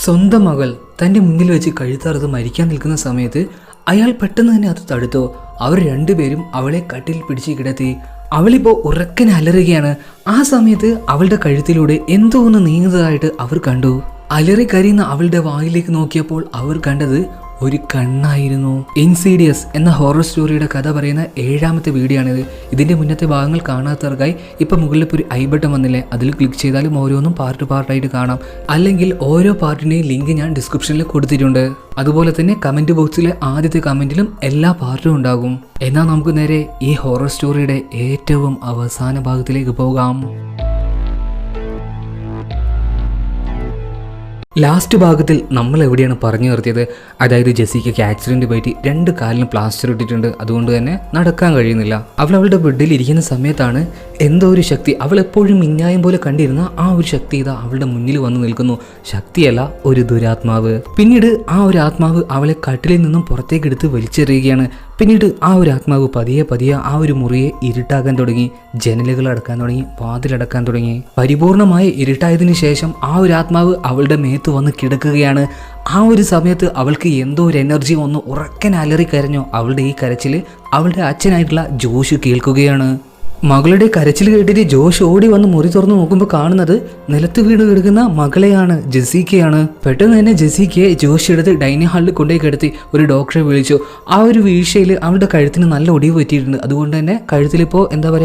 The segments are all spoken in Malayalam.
സ്വന്തം മകൾ തൻ്റെ മുന്നിൽ വെച്ച് കഴുത്തറുത്ത് മരിക്കാൻ നിൽക്കുന്ന സമയത്ത് അയാൾ പെട്ടെന്ന് തന്നെ അത് തടുത്തു. അവർ രണ്ടുപേരും അവളെ കട്ടിൽ പിടിച്ച് കിടത്തി. അവളിപ്പോൾ ഉറക്കനെ അലറുകയാണ്. ആ സമയത്ത് അവളുടെ കഴുത്തിലൂടെ എന്തോ ഒന്ന് നീങ്ങുന്നതായിട്ട് അവർ കണ്ടു. അലറി കരയുന്ന അവളുടെ വായിലേക്ക് നോക്കിയപ്പോൾ അവർ കണ്ടത് ഒരു കണ്ണായിരുന്നു. ഇൻസീഡിയസ് എന്ന ഹൊറർ സ്റ്റോറിയുടെ കഥ പറയുന്ന 7ാമത്തെ വീഡിയോ ആണിത്. ഇതിന്റെ മുന്നത്തെ ഭാഗങ്ങൾ കാണാത്തവർക്കായി ഇപ്പൊ മുകളിൽ ഒരു ഐ ബട്ടൺ വന്നില്ലേ, അതിൽ ക്ലിക്ക് ചെയ്താലും ഓരോന്നും പാർട്ടായിട്ട് കാണാം. അല്ലെങ്കിൽ ഓരോ പാർട്ടിന്റെയും ലിങ്ക് ഞാൻ ഡിസ്ക്രിപ്ഷനിൽ കൊടുത്തിട്ടുണ്ട്. അതുപോലെ തന്നെ കമന്റ് ബോക്സിലെ ആദ്യത്തെ കമന്റിലും എല്ലാ പാർട്ടും ഉണ്ടാകും. എന്നാൽ നമുക്ക് നേരെ ഈ ഹൊറർ സ്റ്റോറിയുടെ ഏറ്റവും അവസാന ഭാഗത്തിലേക്ക് പോകാം. ലാസ്റ്റ് ഭാഗത്തിൽ നമ്മൾ എവിടെയാണ് പറഞ്ഞു നിർത്തിയത്? അതായത് ജെസിക്കയ്ക്ക് ആക്സിഡന്റ് പറ്റി 2 കാലിന് പ്ലാസ്റ്റർ ഇട്ടിട്ടുണ്ട്. അതുകൊണ്ട് തന്നെ നടക്കാൻ കഴിയുന്നില്ല. അവളുടെ ബെഡിൽ ഇരിക്കുന്ന സമയത്താണ് എന്തോ ഒരു ശക്തി, അവൾ എപ്പോഴും മിന്നായം പോലെ കണ്ടിരുന്ന ആ ഒരു ശക്തി ഇതാ അവളുടെ മുന്നിൽ വന്നു നിൽക്കുന്നു. ശക്തിയല്ല, ഒരു ദുരാത്മാവ്. പിന്നീട് ആ ഒരു ആത്മാവ് അവളെ കട്ടിലിൽ നിന്നും പുറത്തേക്ക് എടുത്ത് വലിച്ചെറിയുകയാണ്. പിന്നീട് ആ ഒരു ആത്മാവ് പതിയെ ആ ഒരു മുറിയെ ഇരുട്ടാക്കാൻ തുടങ്ങി. ജനലുകൾ അടക്കാൻ തുടങ്ങി, വാതിലടക്കാൻ തുടങ്ങി. പരിപൂർണമായ ഇരുട്ടായതിനു ശേഷം ആ ഒരു ആത്മാവ് അവളുടെ മേത്ത് വന്ന് കിടക്കുകയാണ്. ആ ഒരു സമയത്ത് അവൾക്ക് എന്തോ ഒരു എനർജി വന്നു. ഉറക്കൻ അലറി കരഞ്ഞു. അവളുടെ ഈ കരച്ചില് അവളുടെ അച്ഛനായിട്ടുള്ള ജോഷ് കേൾക്കുകയാണ്. മകളുടെ കരച്ചിൽ കേട്ടിട്ട് ജോഷ് ഓടി വന്ന് മുറി തുറന്ന് നോക്കുമ്പോൾ കാണുന്നത് നിലത്ത് വീണ് കിടക്കുന്ന മകളെയാണ്, ജെസിക്കയാണ്. പെട്ടെന്ന് തന്നെ ജെസിക്കയെ ജോഷ് എടുത്ത് ഡൈനിങ് ഹാളിൽ കൊണ്ടുപോയി കിടത്തി ഒരു ഡോക്ടറെ വിളിച്ചു. ആ ഒരു വീഴ്ചയിൽ അവളുടെ കഴുത്തിന് നല്ല ഒടിവ് പറ്റിയിട്ടുണ്ട്. അതുകൊണ്ട് തന്നെ കഴുത്തിലിപ്പോൾ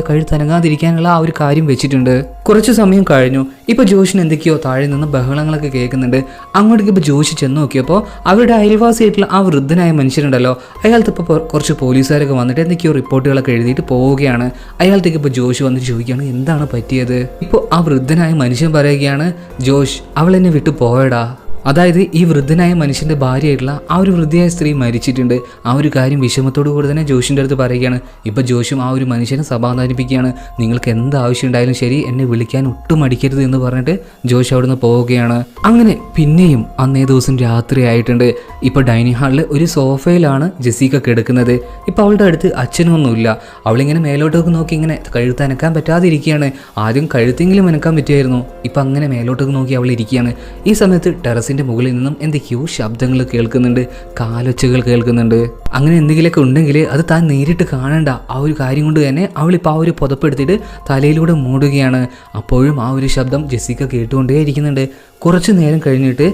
കഴുത്തനങ്ങാതിരിക്കാനുള്ള ആ ഒരു കാര്യം വെച്ചിട്ടുണ്ട്. കുറച്ചു സമയം കഴിഞ്ഞു. ഇപ്പൊ ജോഷിന് എന്തൊക്കെയോ താഴെ നിന്ന് ബഹളങ്ങളൊക്കെ കേൾക്കുന്നുണ്ട്. അങ്ങോട്ടേക്ക് ഇപ്പൊ ജോഷ് ചെന്ന് നോക്കിയപ്പോൾ അവരുടെ അയൽവാസിയായിട്ടുള്ള ആ വൃദ്ധനായ മനുഷ്യനുണ്ടല്ലോ, അയാൾക്ക് ഇപ്പോൾ കുറച്ച് പോലീസുകാരൊക്കെ വന്നിട്ട് എന്തൊക്കെയോ റിപ്പോർട്ടുകളൊക്കെ എഴുതിയിട്ട് പോവുകയാണ്. അയാളത്തേക്ക് ഇപ്പോൾ ജോഷ് വന്നിട്ട് ചോദിക്കുകയാണ് എന്താണ് പറ്റിയത്. ഇപ്പോൾ ആ വൃദ്ധനായ മനുഷ്യൻ പറയുകയാണ്, ജോഷ് അവൾ എന്നെ വിട്ടു പോയടാ. അതായത് ഈ വൃദ്ധനായ മനുഷ്യന്റെ ഭാര്യയായിട്ടുള്ള ആ ഒരു വൃദ്ധയായ സ്ത്രീ മരിച്ചിട്ടുണ്ട്. ആ ഒരു കാര്യം വിഷമത്തോടു കൂടി തന്നെ ജോഷിന്റെ അടുത്ത് പറയുകയാണ്. ഇപ്പൊ ജോഷും ആ ഒരു മനുഷ്യനെ സമാധാനിപ്പിക്കുകയാണ്. നിങ്ങൾക്ക് എന്ത് ആവശ്യം ഉണ്ടായാലും ശരി, എന്നെ വിളിക്കാൻ ഒട്ടും മടിക്കരുത് എന്ന് പറഞ്ഞിട്ട് ജോഷ് അവിടുന്ന് പോവുകയാണ്. അങ്ങനെ പിന്നെയും അന്നേ ദിവസം രാത്രി ആയിട്ടുണ്ട്. ഇപ്പൊ ഡൈനിങ് ഹാളിൽ ഒരു സോഫയിലാണ് ജെസിക്ക കിടക്കുന്നത്. ഇപ്പൊ അവളുടെ അടുത്ത് അച്ഛനൊന്നുമില്ല. അവളിങ്ങനെ മേലോട്ടൊക്കെ നോക്കി ഇങ്ങനെ കഴുത്തനക്കാൻ പറ്റാതെ ഇരിക്കുകയാണ്. ആദ്യം കഴുത്തെങ്കിലും അനക്കാൻ പറ്റുമായിരുന്നു. ഇപ്പൊ അങ്ങനെ മേലോട്ടൊക്കെ നോക്കി അവൾ ഇരിക്കുകയാണ്. ഈ സമയത്ത് ടെറസിന്റെ മുകളിൽ നിന്നും എന്തൊക്കെയോ ശബ്ദങ്ങൾ കേൾക്കുന്നുണ്ട്, കാലൊച്ചകൾ കേൾക്കുന്നുണ്ട്. അങ്ങനെ എന്തെങ്കിലുമൊക്കെ ഉണ്ടെങ്കിൽ അത് താൻ നേരിട്ട് കാണണ്ട. ആ ഒരു കാര്യം കൊണ്ട് തന്നെ അവളിപ്പോൾ ആ ഒരു പുതപ്പെടുത്തിയിട്ട് തലയിലൂടെ മൂടുകയാണ്. അപ്പോഴും ആ ഒരു ശബ്ദം ജെസിക്ക കേട്ടുകൊണ്ടേ ഇരിക്കുന്നുണ്ട്. കുറച്ചു നേരം കഴിഞ്ഞിട്ട്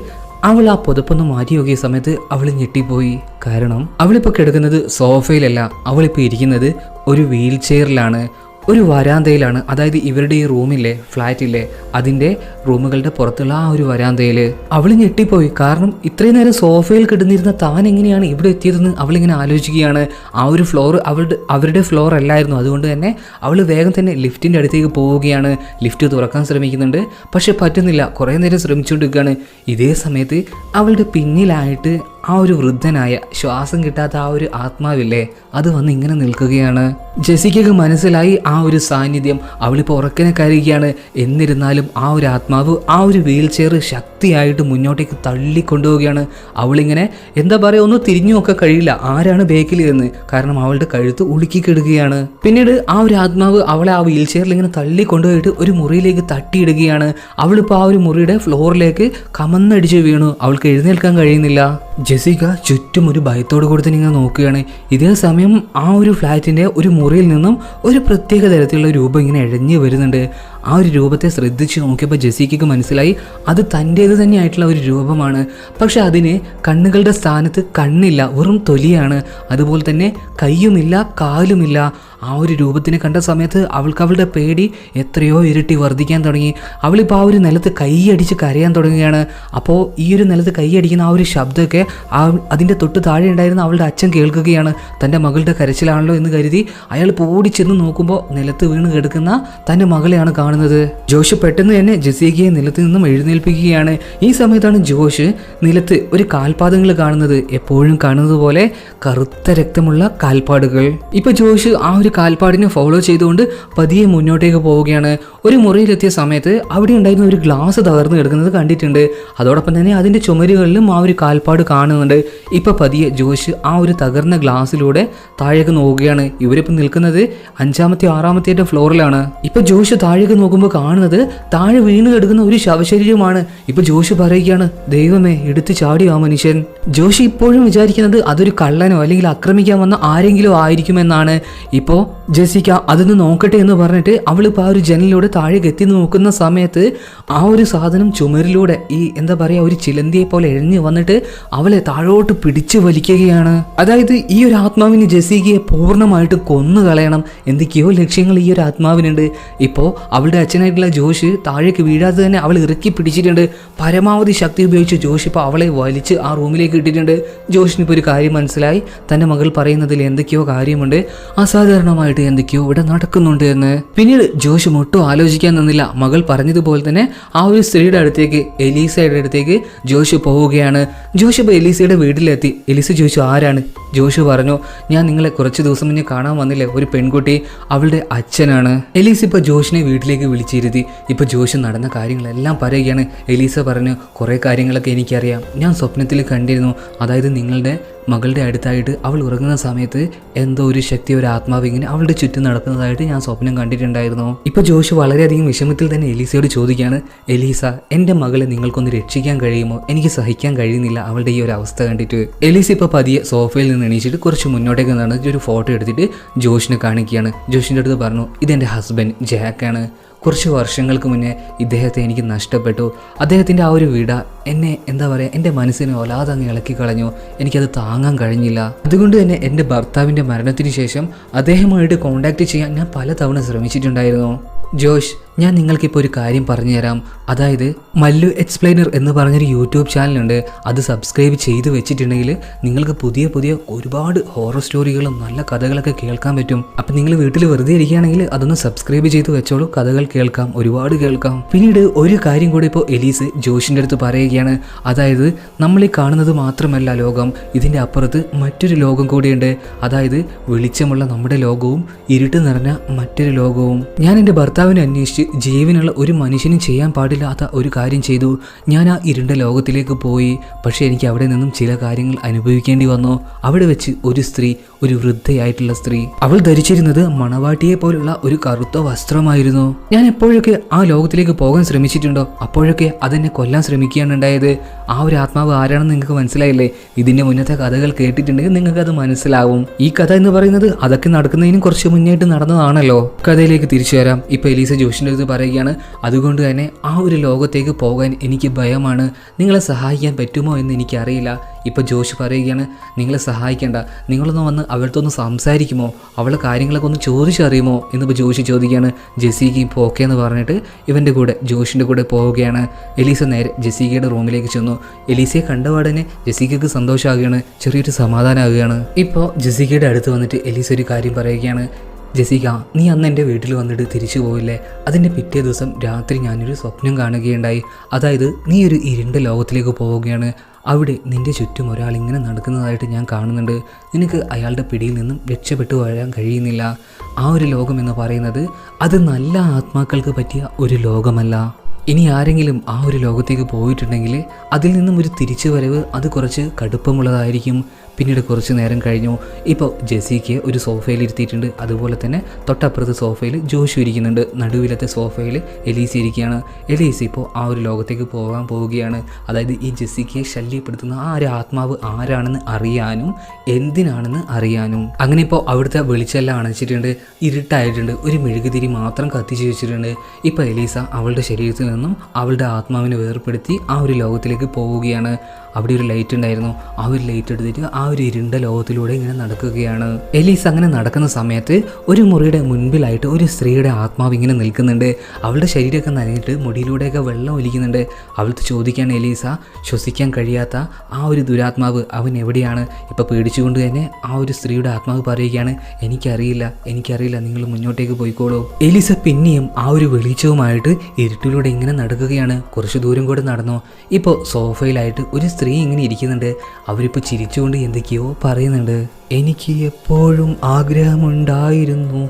അവൾ ആ പുതപ്പൊന്ന് മാറ്റി നോക്കിയ സമയത്ത് അവൾ ഞെട്ടിപ്പോയി. കാരണം അവളിപ്പോൾ കിടക്കുന്നത് സോഫയിലല്ല, അവളിപ്പോൾ ഇരിക്കുന്നത് ഒരു വീൽ ചെയറിലാണ്, ഒരു വരാന്തയിലാണ്. അതായത് ഇവരുടെ ഈ റൂമില്ലേ, ഫ്ലാറ്റില്ലേ, അതിൻ്റെ റൂമുകളുടെ പുറത്തുള്ള ആ ഒരു വരാന്തയിൽ അവൾ ഞെട്ടിപ്പോയി. കാരണം ഇത്രയും നേരം സോഫയിൽ കിടന്നിരുന്ന താൻ എങ്ങനെയാണ് ഇവിടെ എത്തിയതെന്ന് അവളിങ്ങനെ ആലോചിക്കുകയാണ്. ആ ഒരു ഫ്ലോർ അവരുടെ ഫ്ലോർ അല്ലായിരുന്നു. അതുകൊണ്ട് തന്നെ അവൾ വേഗം തന്നെ ലിഫ്റ്റിൻ്റെ അടുത്തേക്ക് പോവുകയാണ്. ലിഫ്റ്റ് തുറക്കാൻ ശ്രമിക്കുന്നുണ്ട്, പക്ഷെ പറ്റുന്നില്ല. കുറേ നേരം ശ്രമിച്ചുകൊണ്ടിരിക്കുകയാണ്. ഇതേ സമയത്ത് അവളുടെ പിന്നിലായിട്ട് ആ ഒരു വൃദ്ധനായ ശ്വാസം കിട്ടാത്ത ആ ഒരു ആത്മാവില്ലേ, അത് വന്ന് ഇങ്ങനെ നിൽക്കുകയാണ്. ജെസിക്കയ്ക്ക് മനസ്സിലായി ആ ഒരു സാന്നിധ്യം. അവളിപ്പോൾ ഉറക്കനെ കരയുകയാണ്. എന്നിരുന്നാലും ആ ഒരു ആത്മാവ് ആ ഒരു വീൽ ചെയർ ശക്തിയായിട്ട് മുന്നോട്ടേക്ക് തള്ളിക്കൊണ്ടുപോവുകയാണ്. അവളിങ്ങനെ എന്താ പറയുക, ഒന്ന് തിരിഞ്ഞു നോക്കാൻ കഴിയില്ല ആരാണ് ബേക്കിൽ എന്ന്. കാരണം അവളുടെ കഴുത്ത് ഉളുക്കിക്കിടുകയാണ്. പിന്നീട് ആ ഒരു ആത്മാവ് അവളെ ആ വീൽ ചെയറിൽ ഇങ്ങനെ തള്ളിക്കൊണ്ടുപോയിട്ട് ഒരു മുറിയിലേക്ക് തട്ടിയിടുകയാണ്. അവളിപ്പോൾ ആ ഒരു മുറിയുടെ ഫ്ലോറിലേക്ക് കമന്നടിച്ച് വീണു. അവൾക്ക് എഴുന്നേൽക്കാൻ കഴിയുന്നില്ല. ജെസിക്ക ചുറ്റും ഒരു ഭയത്തോട് കൂടി തന്നെ ഇങ്ങനെ നോക്കുകയാണ്. ഇതേ സമയം ആ ഒരു ഫ്ലാറ്റിന്റെ ഒരു മുറിയിൽ നിന്നും ഒരു പ്രത്യേക തരത്തിലുള്ള രൂപം ഇങ്ങനെ ഇഴഞ്ഞു വരുന്നുണ്ട്. ആ ഒരു രൂപത്തെ ശ്രദ്ധിച്ച് നോക്കിയപ്പോൾ ജെസിക്കയ്ക്ക് മനസ്സിലായി അത് തൻ്റേത് തന്നെയായിട്ടുള്ള ഒരു രൂപമാണ്. പക്ഷെ അതിന് കണ്ണുകളുടെ സ്ഥാനത്ത് കണ്ണില്ല, വെറും തൊലിയാണ്. അതുപോലെ തന്നെ കയ്യുമില്ല, കാലുമില്ല. ആ ഒരു രൂപത്തിനെ കണ്ട സമയത്ത് അവളുടെ പേടി എത്രയോ ഇരട്ടി വർദ്ധിക്കാൻ തുടങ്ങി. അവളിപ്പോൾ ആ ഒരു നിലത്ത് കൈയടിച്ച് കരയാൻ തുടങ്ങുകയാണ്. അപ്പോൾ ഈ ഒരു നിലത്ത് കൈയടിക്കുന്ന ആ ഒരു ശബ്ദമൊക്കെ അതിൻ്റെ തൊട്ട് താഴെ ഉണ്ടായിരുന്ന അവളുടെ അച്ഛൻ കേൾക്കുകയാണ്. തൻ്റെ മകളുടെ കരച്ചിലാണല്ലോ എന്ന് കരുതി അയാൾ ഓടി ചെന്ന് നോക്കുമ്പോൾ നിലത്ത് വീണ് കിടക്കുന്ന തൻ്റെ മകളെയാണ് കാണുന്നത്. ജോഷ് പെട്ടെന്ന് തന്നെ ജെസിക്കയെ നിലത്ത് നിന്നും എഴുന്നേൽപ്പിക്കുകയാണ്. ഈ സമയത്താണ് ജോഷ് നിലത്ത് ഒരു കാൽപാദങ്ങൾ കാണുന്നത്. എപ്പോഴും കാണുന്നത് പോലെ കറുത്ത രക്തമുള്ള കാൽപ്പാടുകൾ. ഇപ്പൊ ജോഷ് ആ ഒരു കാൽപ്പാടിനെ ഫോളോ ചെയ്തുകൊണ്ട് പതിയെ മുന്നോട്ടേക്ക് പോവുകയാണ്. ഒരു മുറിയിലെത്തിയ സമയത്ത് അവിടെ ഉണ്ടായിരുന്ന ഒരു ഗ്ലാസ് തകർന്നു കിടക്കുന്നത് കണ്ടിട്ടുണ്ട്. അതോടൊപ്പം തന്നെ അതിന്റെ ചുമരുകളിലും ആ ഒരു കാൽപ്പാട് കാണുന്നുണ്ട്. ഇപ്പൊ പതിയെ ജോഷ് ആ ഒരു തകർന്ന ഗ്ലാസ്സിലൂടെ താഴേക്ക് നോക്കുകയാണ്. ഇവരിപ്പോൾ നിൽക്കുന്നത് 5ാമത്തെ 6ാമത്തെ ഫ്ലോറിലാണ്. ഇപ്പൊ ജോഷ് താഴേക്ക് നോക്കുമ്പോൾ കാണുന്നത് താഴെ വീണ് കിടക്കുന്ന ഒരു ശവശരീരമാണ്. ഇപ്പൊ ജോഷ് പറയുകയാണ്, ദൈവമേ എടുത്തു ചാടി ആ മനുഷ്യൻ. ജോഷി ഇപ്പോഴും വിചാരിക്കുന്നത് അതൊരു കള്ളനോ അല്ലെങ്കിൽ ആക്രമിക്കാൻ വന്ന ആരെങ്കിലും ആയിരിക്കുമെന്നാണ്. ഇപ്പോ ജെസിക്ക അതൊന്ന് നോക്കട്ടെ എന്ന് പറഞ്ഞിട്ട് അവളിപ്പോൾ ആ ഒരു ജനലിലൂടെ താഴേക്ക് എത്തി നോക്കുന്ന സമയത്ത് ആ ഒരു സാധനം ചുമരിലൂടെ ഈ എന്താ പറയാ ഒരു ചിലന്തിയെ പോലെ എഴഞ്ഞു വന്നിട്ട് അവളെ താഴോട്ട് പിടിച്ചു വലിക്കുകയാണ്. അതായത് ഈ ഒരു ആത്മാവിന് ജെസിക്കയെ പൂർണ്ണമായിട്ട് കൊന്നു കളയണം, എന്തൊക്കെയോ ലക്ഷ്യങ്ങൾ ഈ ഒരു ആത്മാവിനുണ്ട്. ഇപ്പോൾ അവളുടെ അച്ഛനായിട്ടുള്ള ജോഷ് താഴേക്ക് വീഴാതെ തന്നെ അവൾ ഇറക്കി പിടിച്ചിട്ടുണ്ട്. പരമാവധി ശക്തി ഉപയോഗിച്ച് ജോഷ് ഇപ്പോൾ അവളെ വലിച്ച് ആ റൂമിലേക്ക് ഇട്ടിട്ടുണ്ട്. ജോഷിനിപ്പോൾ ഒരു കാര്യം മനസ്സിലായി, തൻ്റെ മകൾ പറയുന്നതിൽ എന്തൊക്കെയോ കാര്യമുണ്ട്, അസാധാരണമായിട്ട് എന്തൊക്കെയോ ഇവിടെ നടക്കുന്നുണ്ട് എന്ന്. പിന്നീട് ജോഷ് ഒട്ടും ആലോചിക്കാൻ നിന്നില്ല. മകൾ പറഞ്ഞതുപോലെ തന്നെ ആ ഒരു സ്ത്രീയുടെ അടുത്തേക്ക്, എലീസയുടെ അടുത്തേക്ക് ജോഷ് പോവുകയാണ്. ജോഷ് ഇപ്പോൾ എലീസയുടെ വീട്ടിലെത്തി. എലീസ ചോദിച്ചു, ആരാണ്? ജോഷ് പറഞ്ഞു, ഞാൻ നിങ്ങളെ കുറച്ച് ദിവസം മുന്നേ കാണാൻ വന്നില്ലേ, ഒരു പെൺകുട്ടി, അവളുടെ അച്ഛനാണ്. എലീസ ഇപ്പോൾ ജോഷിനെ വീട്ടിലേക്ക് വിളിച്ചിരുത്തി. ഇപ്പോൾ ജോഷ് നടന്ന കാര്യങ്ങളെല്ലാം പറയുകയാണ്. എലീസ പറഞ്ഞു, കുറേ കാര്യങ്ങളൊക്കെ എനിക്കറിയാം, ഞാൻ സ്വപ്നത്തിൽ കണ്ടിരുന്നു. അതായത് നിങ്ങളുടെ മകളുടെ അടുത്തായിട്ട് അവൾ ഉറങ്ങുന്ന സമയത്ത് എന്തോ ഒരു ശക്തി, ഒരു ആത്മാവ് ഇങ്ങനെ അവളുടെ ചുറ്റും നടക്കുന്നതായിട്ട് ഞാൻ സ്വപ്നം കണ്ടിട്ടുണ്ടായിരുന്നു. ഇപ്പോൾ ജോഷ് വളരെയധികം വിഷമത്തിൽ തന്നെ എലീസയോട് ചോദിക്കുകയാണ്, എലീസ, എൻ്റെ മകളെ നിങ്ങൾക്കൊന്ന് രക്ഷിക്കാൻ കഴിയുമോ? എനിക്ക് സഹിക്കാൻ കഴിയുന്നില്ല അവളുടെ ഈ ഒരു അവസ്ഥ കണ്ടിട്ട്. എലീസ ഇപ്പോൾ പതിയെ സോഫയിൽ നിന്ന് എണീച്ചിട്ട് കുറച്ച് മുന്നോട്ടേക്ക് നടന്നിട്ട് ഒരു ഫോട്ടോ എടുത്തിട്ട് ജോഷിനെ കാണിക്കുകയാണ്. ജോഷിൻ്റെ അടുത്ത് പറഞ്ഞു, ഇതെൻ്റെ ഹസ്ബൻഡ് ജാക്കാണ്. കുറച്ച് വർഷങ്ങൾക്ക് മുന്നേ ഇദ്ദേഹത്തെ എനിക്ക് നഷ്ടപ്പെട്ടു. അദ്ദേഹത്തിൻ്റെ ആ ഒരു വിട എന്നെ എന്താ പറയുക, എൻ്റെ മനസ്സിനെ വല്ലാതെ അങ്ങ് ഇളക്കി കളഞ്ഞു. എനിക്കത് താങ്ങാൻ കഴിഞ്ഞില്ല. അതുകൊണ്ട് തന്നെ എൻ്റെ ഭർത്താവിൻ്റെ മരണത്തിന് ശേഷം അദ്ദേഹമായിട്ട് കോണ്ടാക്ട് ചെയ്യാൻ ഞാൻ പലതവണ ശ്രമിച്ചിട്ടുണ്ടായിരുന്നു. ജോഷ്, ഞാൻ നിങ്ങൾക്കിപ്പോൾ ഒരു കാര്യം പറഞ്ഞുതരാം. അതായത് മല്ലു എക്സ്പ്ലെയിനർ എന്ന് പറഞ്ഞൊരു യൂട്യൂബ് ചാനലുണ്ട്. അത് സബ്സ്ക്രൈബ് ചെയ്ത് വെച്ചിട്ടുണ്ടെങ്കിൽ നിങ്ങൾക്ക് പുതിയ പുതിയ ഒരുപാട് ഹൊറർ സ്റ്റോറികളും നല്ല കഥകളൊക്കെ കേൾക്കാൻ പറ്റും. അപ്പം നിങ്ങൾ വീട്ടിൽ വെറുതെ ഇരിക്കുകയാണെങ്കിൽ അതൊന്ന് സബ്സ്ക്രൈബ് ചെയ്ത് വെച്ചോളൂ, കഥകൾ കേൾക്കാം, ഒരുപാട് കേൾക്കാം. പിന്നീട് ഒരു കാര്യം കൂടി ഇപ്പോൾ എലീസ് ജോഷിൻ്റെ അടുത്ത് പറയുകയാണ്. അതായത് നമ്മൾ ഈ കാണുന്നത് മാത്രമല്ല ലോകം, ഇതിൻ്റെ അപ്പുറത്ത് മറ്റൊരു ലോകം കൂടിയുണ്ട്. അതായത് വെളിച്ചമുള്ള നമ്മുടെ ലോകവും ഇരുട്ട് നിറഞ്ഞ മറ്റൊരു ലോകവും. ഞാൻ എൻ്റെ ഭർത്താവിനെ അന്വേഷിച്ച് ജീവനുള്ള ഒരു മനുഷ്യനും ചെയ്യാൻ പാടില്ലാത്ത ഒരു കാര്യം ചെയ്തു. ഞാൻ ആ ഇരുണ്ട ലോകത്തിലേക്ക് പോയി. പക്ഷേ എനിക്ക് അവിടെ നിന്നും ചില കാര്യങ്ങൾ അനുഭവിക്കേണ്ടി വന്നു. അവിടെ വെച്ച് ഒരു സ്ത്രീ, ഒരു വൃദ്ധയായിട്ടുള്ള സ്ത്രീ, അവൾ ധരിച്ചിരുന്നത് മണവാട്ടിയെ പോലുള്ള ഒരു കറുത്ത വസ്ത്രമായിരുന്നു. ഞാൻ എപ്പോഴൊക്കെ ആ ലോകത്തിലേക്ക് പോകാൻ ശ്രമിച്ചിട്ടുണ്ടോ അപ്പോഴൊക്കെ അതെന്നെ കൊല്ലാൻ ശ്രമിക്കുകയാണ് ഉണ്ടായത്. ആ ഒരു ആത്മാവ് ആരാണെന്ന് നിങ്ങൾക്ക് മനസ്സിലായില്ലേ? ഇതിൻ്റെ മുന്നത്തെ കഥകൾ കേട്ടിട്ടുണ്ടെങ്കിൽ നിങ്ങൾക്ക് അത് മനസ്സിലാവും. ഈ കഥ എന്ന് പറയുന്നത് അതൊക്കെ നടക്കുന്നതിനും കുറച്ച് മുന്നേറ്റ് നടന്നതാണല്ലോ. കഥയിലേക്ക് തിരിച്ചു വരാം. ഇപ്പോൾ എലീസ ജോഷിൻ്റെ അടുത്ത് പറയുകയാണ്, അതുകൊണ്ട് തന്നെ ആ ഒരു ലോകത്തേക്ക് പോകാൻ എനിക്ക് ഭയമാണ്. നിങ്ങളെ സഹായിക്കാൻ പറ്റുമോ എന്ന് എനിക്കറിയില്ല. ഇപ്പോൾ ജോഷ് പറയുകയാണ്, നിങ്ങളെ സഹായിക്കേണ്ട, നിങ്ങളൊന്ന് വന്ന് അവൾക്കൊന്ന് സംസാരിക്കുമോ, അവളെ കാര്യങ്ങളൊക്കെ ഒന്ന് ചോദിച്ചറിയുമോ എന്നിപ്പോൾ ജോഷി ചോദിക്കുകയാണ്. ജെസിക്ക് ഇപ്പോൾ ഓക്കെ എന്ന് പറഞ്ഞിട്ട് ഇവൻ്റെ കൂടെ, ജോഷിൻ്റെ കൂടെ പോവുകയാണ്. എലീസ നേരെ ജെസിക്കയുടെ റൂമിലേക്ക് ചെന്നു. എലീസയെ കണ്ടപാടനെ ജെസിക്കയ്ക്ക് സന്തോഷമാകുകയാണ്, ചെറിയൊരു സമാധാനമാകുകയാണ്. ഇപ്പോൾ ജെസിക്കയുടെ അടുത്ത് വന്നിട്ട് എലീസ ഒരു കാര്യം പറയുകയാണ്, ജെസിക്ക, നീ അന്ന് എൻ്റെ വീട്ടിൽ വന്നിട്ട് തിരിച്ചു പോയില്ലേ? അതിൻ്റെ പിറ്റേ ദിവസം രാത്രി ഞാനൊരു സ്വപ്നം കാണുകയുണ്ടായി. അതായത് നീ ഒരു ഇരുണ്ട ലോകത്തിലേക്ക് പോവുകയാണ്. അവിടെ നിൻ്റെ ചുറ്റും ഒരാൾ ഇങ്ങനെ നടക്കുന്നതായിട്ട് ഞാൻ കാണുന്നുണ്ട്. നിനക്ക് അയാളുടെ പിടിയിൽ നിന്നും രക്ഷപ്പെട്ടു വരാൻ കഴിയുന്നില്ല. ആ ഒരു ലോകം എന്ന് പറയുന്നത് അത് നല്ല ആത്മാക്കൾക്ക് പറ്റിയ ഒരു ലോകമല്ല. ഇനി ആരെങ്കിലും ആ ഒരു ലോകത്തേക്ക് പോയിട്ടുണ്ടെങ്കിൽ അതിൽ നിന്നും ഒരു തിരിച്ചു വരവ് അത് കുറച്ച് കടുപ്പമുള്ളതായിരിക്കും. പിന്നീട് കുറച്ച് നേരം കഴിഞ്ഞു. ഇപ്പോൾ ജെസിക്ക് ഒരു സോഫയിൽ ഇരുത്തിയിട്ടുണ്ട്. അതുപോലെ തന്നെ തൊട്ടപ്പുറത്തെ സോഫയിൽ ജോഷു ഇരിക്കുന്നുണ്ട്. നടുവിലത്തെ സോഫയിൽ എലീസ ഇരിക്കുകയാണ്. എലീസ ഇപ്പോൾ ആ ഒരു ലോകത്തേക്ക് പോകാൻ പോവുകയാണ്. അതായത് ഈ ജെസിക്കയെ ശല്യപ്പെടുത്തുന്ന ആ ഒരു ആത്മാവ് ആരാണെന്ന് അറിയാനും എന്തിനാണെന്ന് അറിയാനും. അങ്ങനെ ഇപ്പോൾ അവിടുത്തെ വെളിച്ചെല്ലാം അണച്ചിട്ടുണ്ട്, ഇരുട്ടായിട്ടുണ്ട്, ഒരു മെഴുകുതിരി മാത്രം കത്തിച്ച് വെച്ചിട്ടുണ്ട്. ഇപ്പോൾ എലീസ അവളുടെ ശരീരത്തിൽ നിന്നും അവളുടെ ആത്മാവിനെ വേർപ്പെടുത്തി ആ ഒരു ലോകത്തിലേക്ക് പോവുകയാണ്. അവിടെ ഒരു ലൈറ്റ് ഉണ്ടായിരുന്നു. ആ ഒരു ലൈറ്റ് എടുത്തിട്ട് ആ ഒരു ഇരുണ്ട ലോകത്തിലൂടെ ഇങ്ങനെ നടക്കുകയാണ്. എലീസ അങ്ങനെ നടക്കുന്ന സമയത്ത് ഒരു മുറിയുടെ മുൻപിലായിട്ട് ഒരു സ്ത്രീയുടെ ആത്മാവ് ഇങ്ങനെ നിൽക്കുന്നുണ്ട്. അവളുടെ ശരീരമൊക്കെ നനഞ്ഞിട്ട് മുടിയിലൂടെയൊക്കെ വെള്ളം ഒലിക്കുന്നുണ്ട്. അവൾക്ക് ചോദിക്കുകയാണ് എലീസ, ശ്വസിക്കാൻ കഴിയാത്ത ആ ഒരു ദുരാത്മാവ് അവൻ എവിടെയാണ്? ഇപ്പം പേടിച്ചുകൊണ്ട് തന്നെ ആ ഒരു സ്ത്രീയുടെ ആത്മാവ് പറയുകയാണ്, എനിക്കറിയില്ല, നിങ്ങൾ മുന്നോട്ടേക്ക് പോയിക്കോളൂ. എലീസ പിന്നെയും ആ ഒരു വെളിച്ചവുമായിട്ട് ഇരുട്ടിലൂടെ ഇങ്ങനെ നടക്കുകയാണ്. കുറച്ച് ദൂരം കൂടെ നടന്നു. ഇപ്പോൾ സോഫയിലായിട്ട് ഒരു സ്ത്രീ ഇങ്ങനെ ഇരിക്കുന്നുണ്ട്. അവരിപ്പോൾ ചിരിച്ചുകൊണ്ട് എന്തൊക്കെയോ പറയുന്നുണ്ട്. എനിക്ക് എപ്പോഴും ആഗ്രഹമുണ്ടായിരുന്നു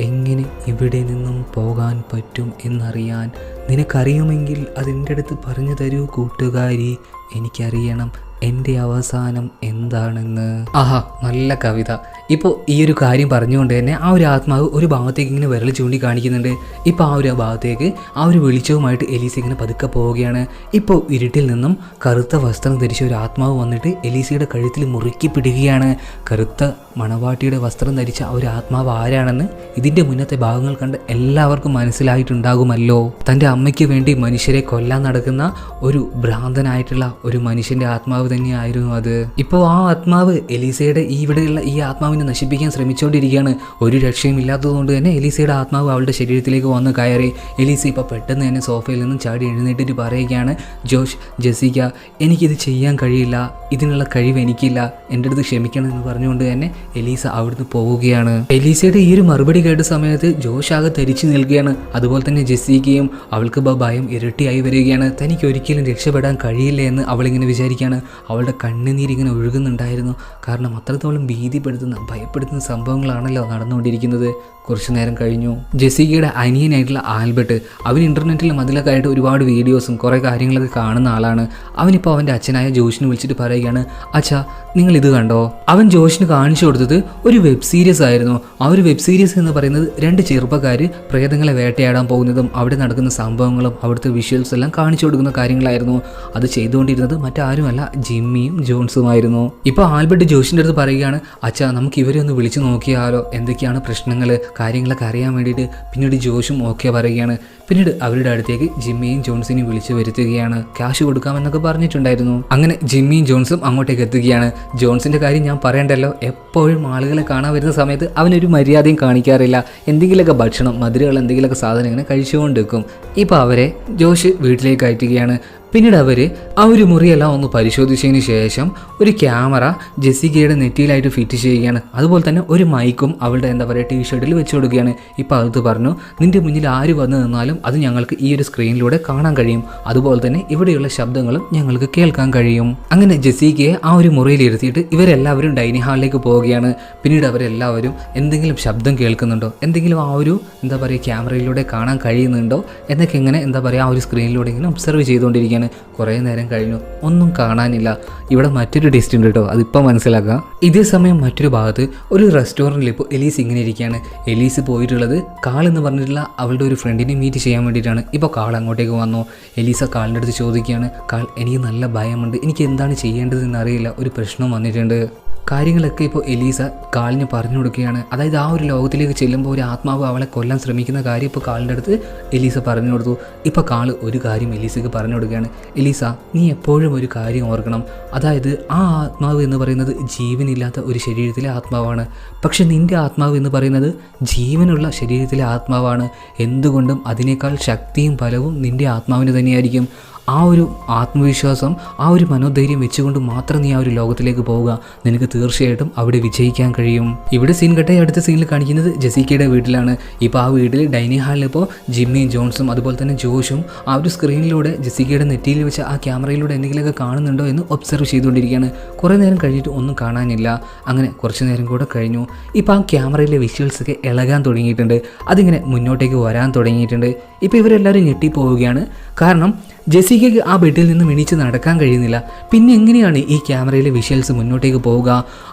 എങ്ങനെ ഇവിടെ നിന്നും പോകാൻ പറ്റും എന്നറിയാൻ. നിനക്കറിയുമെങ്കിൽ അതെൻ്റെ അടുത്ത് പറഞ്ഞു തരൂ കൂട്ടുകാരി, എനിക്കറിയണം എൻ്റെ അവസാനം എന്താണെന്ന്. ആഹാ, നല്ല കവിത. ഇപ്പോൾ ഈ ഒരു കാര്യം പറഞ്ഞുകൊണ്ട് തന്നെ ആ ഒരു ആത്മാവ് ഒരു ഭാഗത്തേക്ക് ഇങ്ങനെ വിരൽ ചൂണ്ടി കാണിക്കുന്നുണ്ട്. ഇപ്പോൾ ആ ഒരു ഭാഗത്തേക്ക് ആ ഒരു വെളിച്ചവുമായിട്ട് എലീസ ഇങ്ങനെ പതുക്കെ പോവുകയാണ്. ഇപ്പോൾ ഇരുട്ടിൽ നിന്നും കറുത്ത വസ്ത്രം ധരിച്ച ഒരു ആത്മാവ് വന്നിട്ട് എലീസയുടെ കഴുത്തിൽ മുറുക്കി പിടിക്കുകയാണ്. കറുത്ത മണവാട്ടിയുടെ വസ്ത്രം ധരിച്ച ആ ഒരു ആത്മാവ് ആരാണെന്ന് ഇതിൻ്റെ മുന്നത്തെ ഭാഗങ്ങൾ കണ്ട് എല്ലാവർക്കും മനസ്സിലായിട്ടുണ്ടാകുമല്ലോ. തൻ്റെ അമ്മയ്ക്ക് വേണ്ടി മനുഷ്യരെ കൊല്ലാൻ നടക്കുന്ന ഒരു ഭ്രാന്തനായിട്ടുള്ള ഒരു മനുഷ്യൻ്റെ ആത്മാവ് തന്നെയായിരുന്നു അത്. ഇപ്പോൾ ആ ആത്മാവ് എലീസയുടെ ഇവിടെയുള്ള ഈ ആത്മാവിനെ നശിപ്പിക്കാൻ ശ്രമിച്ചുകൊണ്ടിരിക്കുകയാണ്. ഒരു രക്ഷയും ഇല്ലാത്തതുകൊണ്ട് തന്നെ എലീസയുടെ ആത്മാവ് അവളുടെ ശരീരത്തിലേക്ക് വന്ന് കയറി. എലീസ ഇപ്പോൾ പെട്ടെന്ന് തന്നെ സോഫയിൽ നിന്നും ചാടി എഴുന്നേറ്റിട്ട് പറയുകയാണ്, ജോഷ്, ജെസിക്ക, എനിക്കിത് ചെയ്യാൻ കഴിയില്ല, ഇതിനുള്ള കഴിവ് എനിക്കില്ല, എൻ്റെ അടുത്ത് ക്ഷമിക്കണം എന്ന് പറഞ്ഞുകൊണ്ട് തന്നെ എലീസ അവിടുന്ന് പോവുകയാണ്. എലീസയുടെ ഈ ഒരു മറുപടി കേട്ട സമയത്ത് ജോഷ് ആകെ ധരിച്ചു നിൽക്കുകയാണ്. അതുപോലെ തന്നെ ജെസിക്കയും അവൾക്ക് ഭയം ഇരട്ടിയായി വരികയാണ്. തനിക്ക് ഒരിക്കലും രക്ഷപ്പെടാൻ കഴിയില്ല എന്ന് അവളിങ്ങനെ വിചാരിക്കുകയാണ്. അവളുടെ കണ്ണുനീരിങ്ങനെ ഒഴുകുന്നുണ്ടായിരുന്നു. കാരണം അത്രത്തോളം ഭീതിപ്പെടുത്തുന്ന ഭയപ്പെടുത്തുന്ന സംഭവങ്ങളാണല്ലോ നടന്നുകൊണ്ടിരിക്കുന്നത്. കുറച്ചു നേരം കഴിഞ്ഞു. ജെസിക്കയുടെ അനിയനായിട്ടുള്ള ആൽബർട്ട്, അവൻ ഇൻ്റർനെറ്റിൽ അതിലൊക്കെ ആയിട്ട് ഒരുപാട് വീഡിയോസും കുറേ കാര്യങ്ങളൊക്കെ കാണുന്ന ആളാണ്. അവനിപ്പോൾ അവൻ്റെ അച്ഛനായ ജോഷിനെ വിളിച്ചിട്ട് പറയുകയാണ്, അച്ഛാ നിങ്ങൾ ഇത് കണ്ടോ? അവൻ ജോഷിന് കാണിച്ചു കൊടുത്തത് ഒരു വെബ് സീരീസ് ആയിരുന്നു. ആ ഒരു വെബ് സീരീസ് എന്ന് പറയുന്നത് 2 ചെറുപ്പക്കാർ പ്രേതങ്ങളെ വേട്ടയാടാൻ പോകുന്നതും അവിടെ നടക്കുന്ന സംഭവങ്ങളും അവിടുത്തെ വിഷ്വൽസ് എല്ലാം കാണിച്ചു കൊടുക്കുന്ന കാര്യങ്ങളായിരുന്നു. അത് ചെയ്തുകൊണ്ടിരുന്നത് മറ്റാരുമല്ല, ജിമ്മിയും ജോൺസുമായിരുന്നു. ഇപ്പോൾ ആൽബർട്ട് ജോഷിൻ്റെ അടുത്ത് പറയുകയാണ്, അച്ഛാ നമുക്ക് ഇവരെ ഒന്ന് വിളിച്ചു നോക്കിയാലോ, എന്തൊക്കെയാണ് പ്രശ്നങ്ങൾ, കാര്യങ്ങളൊക്കെ അറിയാൻ വേണ്ടിയിട്ട്. പിന്നീട് ജോഷും ഓക്കെ പറയുകയാണ്. പിന്നീട് അവരുടെ അടുത്തേക്ക് ജിമ്മിയും ജോൺസിനെയും വിളിച്ചു വരുത്തുകയാണ്. ക്യാഷ് കൊടുക്കാമെന്നൊക്കെ പറഞ്ഞിട്ടുണ്ടായിരുന്നു. അങ്ങനെ ജിമ്മിയും ജോൺസും അങ്ങോട്ടേക്ക് എത്തുകയാണ്. ജോൺസിൻ്റെ കാര്യം ഞാൻ പറയണ്ടല്ലോ, എപ്പോഴും ആളുകളെ കാണാൻ വരുന്ന സമയത്ത് അവനൊരു മര്യാദയും കാണിക്കാറില്ല. എന്തെങ്കിലുമൊക്കെ ഭക്ഷണം, മധുരമുള്ള എന്തെങ്കിലുമൊക്കെ സാധനം ഇങ്ങനെ കഴിച്ചുകൊണ്ട് വെക്കും. ഇപ്പോൾ അവരെ ജോഷ് വീട്ടിലേക്ക് അയറ്റുകയാണ്. പിന്നീട് അവർ ആ ഒരു മുറിയെല്ലാം ഒന്ന് പരിശോധിച്ചതിന് ശേഷം ഒരു ക്യാമറ ജെസിക്കയുടെ നെറ്റിയിലായിട്ട് ഫിറ്റ് ചെയ്യുകയാണ്. അതുപോലെ തന്നെ ഒരു മൈക്കും അവളുടെ ടീഷർട്ടിൽ വെച്ച് കൊടുക്കുകയാണ്. ഇപ്പോൾ അത് പറഞ്ഞു, നിൻ്റെ മുന്നിൽ ആര് വന്നു നിന്നാലും അത് ഞങ്ങൾക്ക് ഈ ഒരു സ്ക്രീനിലൂടെ കാണാൻ കഴിയും. അതുപോലെ തന്നെ ഇവിടെയുള്ള ശബ്ദങ്ങളും ഞങ്ങൾക്ക് കേൾക്കാൻ കഴിയും. അങ്ങനെ ജെസിക്കയെ ആ ഒരു മുറിയിൽ ഇരുത്തിയിട്ട് ഇവരെല്ലാവരും ഡൈനിങ് ഹാളിലേക്ക് പോവുകയാണ്. പിന്നീട് അവരെല്ലാവരും എന്തെങ്കിലും ശബ്ദം കേൾക്കുന്നുണ്ടോ, എന്തെങ്കിലും ആ ഒരു ക്യാമറയിലൂടെ കാണാൻ കഴിയുന്നുണ്ടോ എന്നൊക്കെ ഇങ്ങനെ ആ ഒരു സ്ക്രീനിലൂടെ ഇങ്ങനെ ഒബ്സർവ് ചെയ്തുകൊണ്ടിരിക്കുകയാണ്. കുറേ നേരം കഴിഞ്ഞു, ഒന്നും കാണാനില്ല. ഇവിടെ മറ്റൊരു ടെസ്റ്റ് ഉണ്ട് കേട്ടോ, അതിപ്പോൾ മനസ്സിലാക്കാം. ഇതേ സമയം മറ്റൊരു ഭാഗത്ത് ഒരു റെസ്റ്റോറൻറ്റിൽ ഇപ്പോൾ എലീസ് ഇങ്ങനെ ഇരിക്കുകയാണ്. എലീസ് പോയിട്ടുള്ളത് കാൾ എന്ന് പറഞ്ഞിട്ടുള്ള അവളുടെ ഒരു ഫ്രണ്ടിനെ മീറ്റ് ചെയ്യാൻ വേണ്ടിയിട്ടാണ്. ഇപ്പോൾ കാൾ അങ്ങോട്ടേക്ക് വന്നു. എലീസ കാളിൻ്റെ അടുത്ത് ചോദിക്കുകയാണ്, കാൾ എനിക്ക് നല്ല ഭയമുണ്ട്, എനിക്ക് എന്താണ് ചെയ്യേണ്ടതെന്ന് അറിയില്ല, ഒരു പ്രശ്നം വന്നിട്ടുണ്ട്. കാര്യങ്ങളൊക്കെ ഇപ്പോൾ എലീസ കാളിന് പറഞ്ഞു കൊടുക്കുകയാണ്. അതായത് ആ ഒരു ലോകത്തിലേക്ക് ചെല്ലുമ്പോൾ ഒരു ആത്മാവ് അവളെ കൊല്ലാൻ ശ്രമിക്കുന്ന കാര്യം ഇപ്പോൾ കാളിൻ്റെ അടുത്ത് എലീസ പറഞ്ഞു കൊടുത്തു. ഇപ്പോൾ കാൾ ഒരു കാര്യം എലീസയ്ക്ക് പറഞ്ഞു കൊടുക്കുകയാണ്. എലീസ, നീ എപ്പോഴും ഒരു കാര്യം ഓർക്കണം, അതായത് ആ ആത്മാവ് എന്ന് പറയുന്നത് ജീവനില്ലാത്ത ഒരു ശരീരത്തിലെ ആത്മാവാണ്. പക്ഷെ നിൻ്റെ ആത്മാവ് എന്ന് പറയുന്നത് ജീവനുള്ള ശരീരത്തിലെ ആത്മാവാണ്. എന്തുകൊണ്ടും അതിനേക്കാൾ ശക്തിയും ബലവും നിൻ്റെ ആത്മാവിന് തന്നെയായിരിക്കും. ആ ഒരു ആത്മവിശ്വാസം, ആ ഒരു മനോധൈര്യം വെച്ചുകൊണ്ട് മാത്രം നീ ആ ഒരു ലോകത്തിലേക്ക് പോവുക. നിനക്ക് തീർച്ചയായിട്ടും അവിടെ വിജയിക്കാൻ കഴിയും. ഇവിടെ സീൻ കട്ടെ അടുത്ത സീനിൽ കാണിക്കുന്നത് ജെസിക്കയുടെ വീട്ടിലാണ്. ഇപ്പോൾ ആ വീട്ടിൽ ഡൈനിങ് ഹാളിൽ ഇപ്പോൾ ജിമ്മിയും ജോൺസും അതുപോലെ തന്നെ ജോഷും ആ ഒരു സ്ക്രീനിലൂടെ ജെസിക്കയുടെ നെറ്റിയിൽ വെച്ച ആ ക്യാമറയിലൂടെ എന്തെങ്കിലുമൊക്കെ കാണുന്നുണ്ടോ എന്ന് ഒബ്സർവ് ചെയ്തുകൊണ്ടിരിക്കുകയാണ്. കുറേ നേരം കഴിഞ്ഞിട്ട് ഒന്നും കാണാനില്ല. അങ്ങനെ കുറച്ച് നേരം കൂടെ കഴിഞ്ഞു. ഇപ്പോൾ ആ ക്യാമറയിലെ വിഷ്വൽസൊക്കെ ഇളകാൻ തുടങ്ങിയിട്ടുണ്ട്. അതിങ്ങനെ മുന്നോട്ടേക്ക് വരാൻ തുടങ്ങിയിട്ടുണ്ട്. ഇപ്പോൾ ഇവരെല്ലാവരും ഞെട്ടിപ്പോവുകയാണ്. കാരണം ജെസിക്കയ്ക്ക് ആ ബെഡിൽ നിന്ന് എണീച്ച് നടക്കാൻ കഴിയുന്നില്ല. പിന്നെ എങ്ങനെയാണ് ഈ ക്യാമറയിലെ വിഷ്വൽസ് മുന്നോട്ടേക്ക് പോവുക?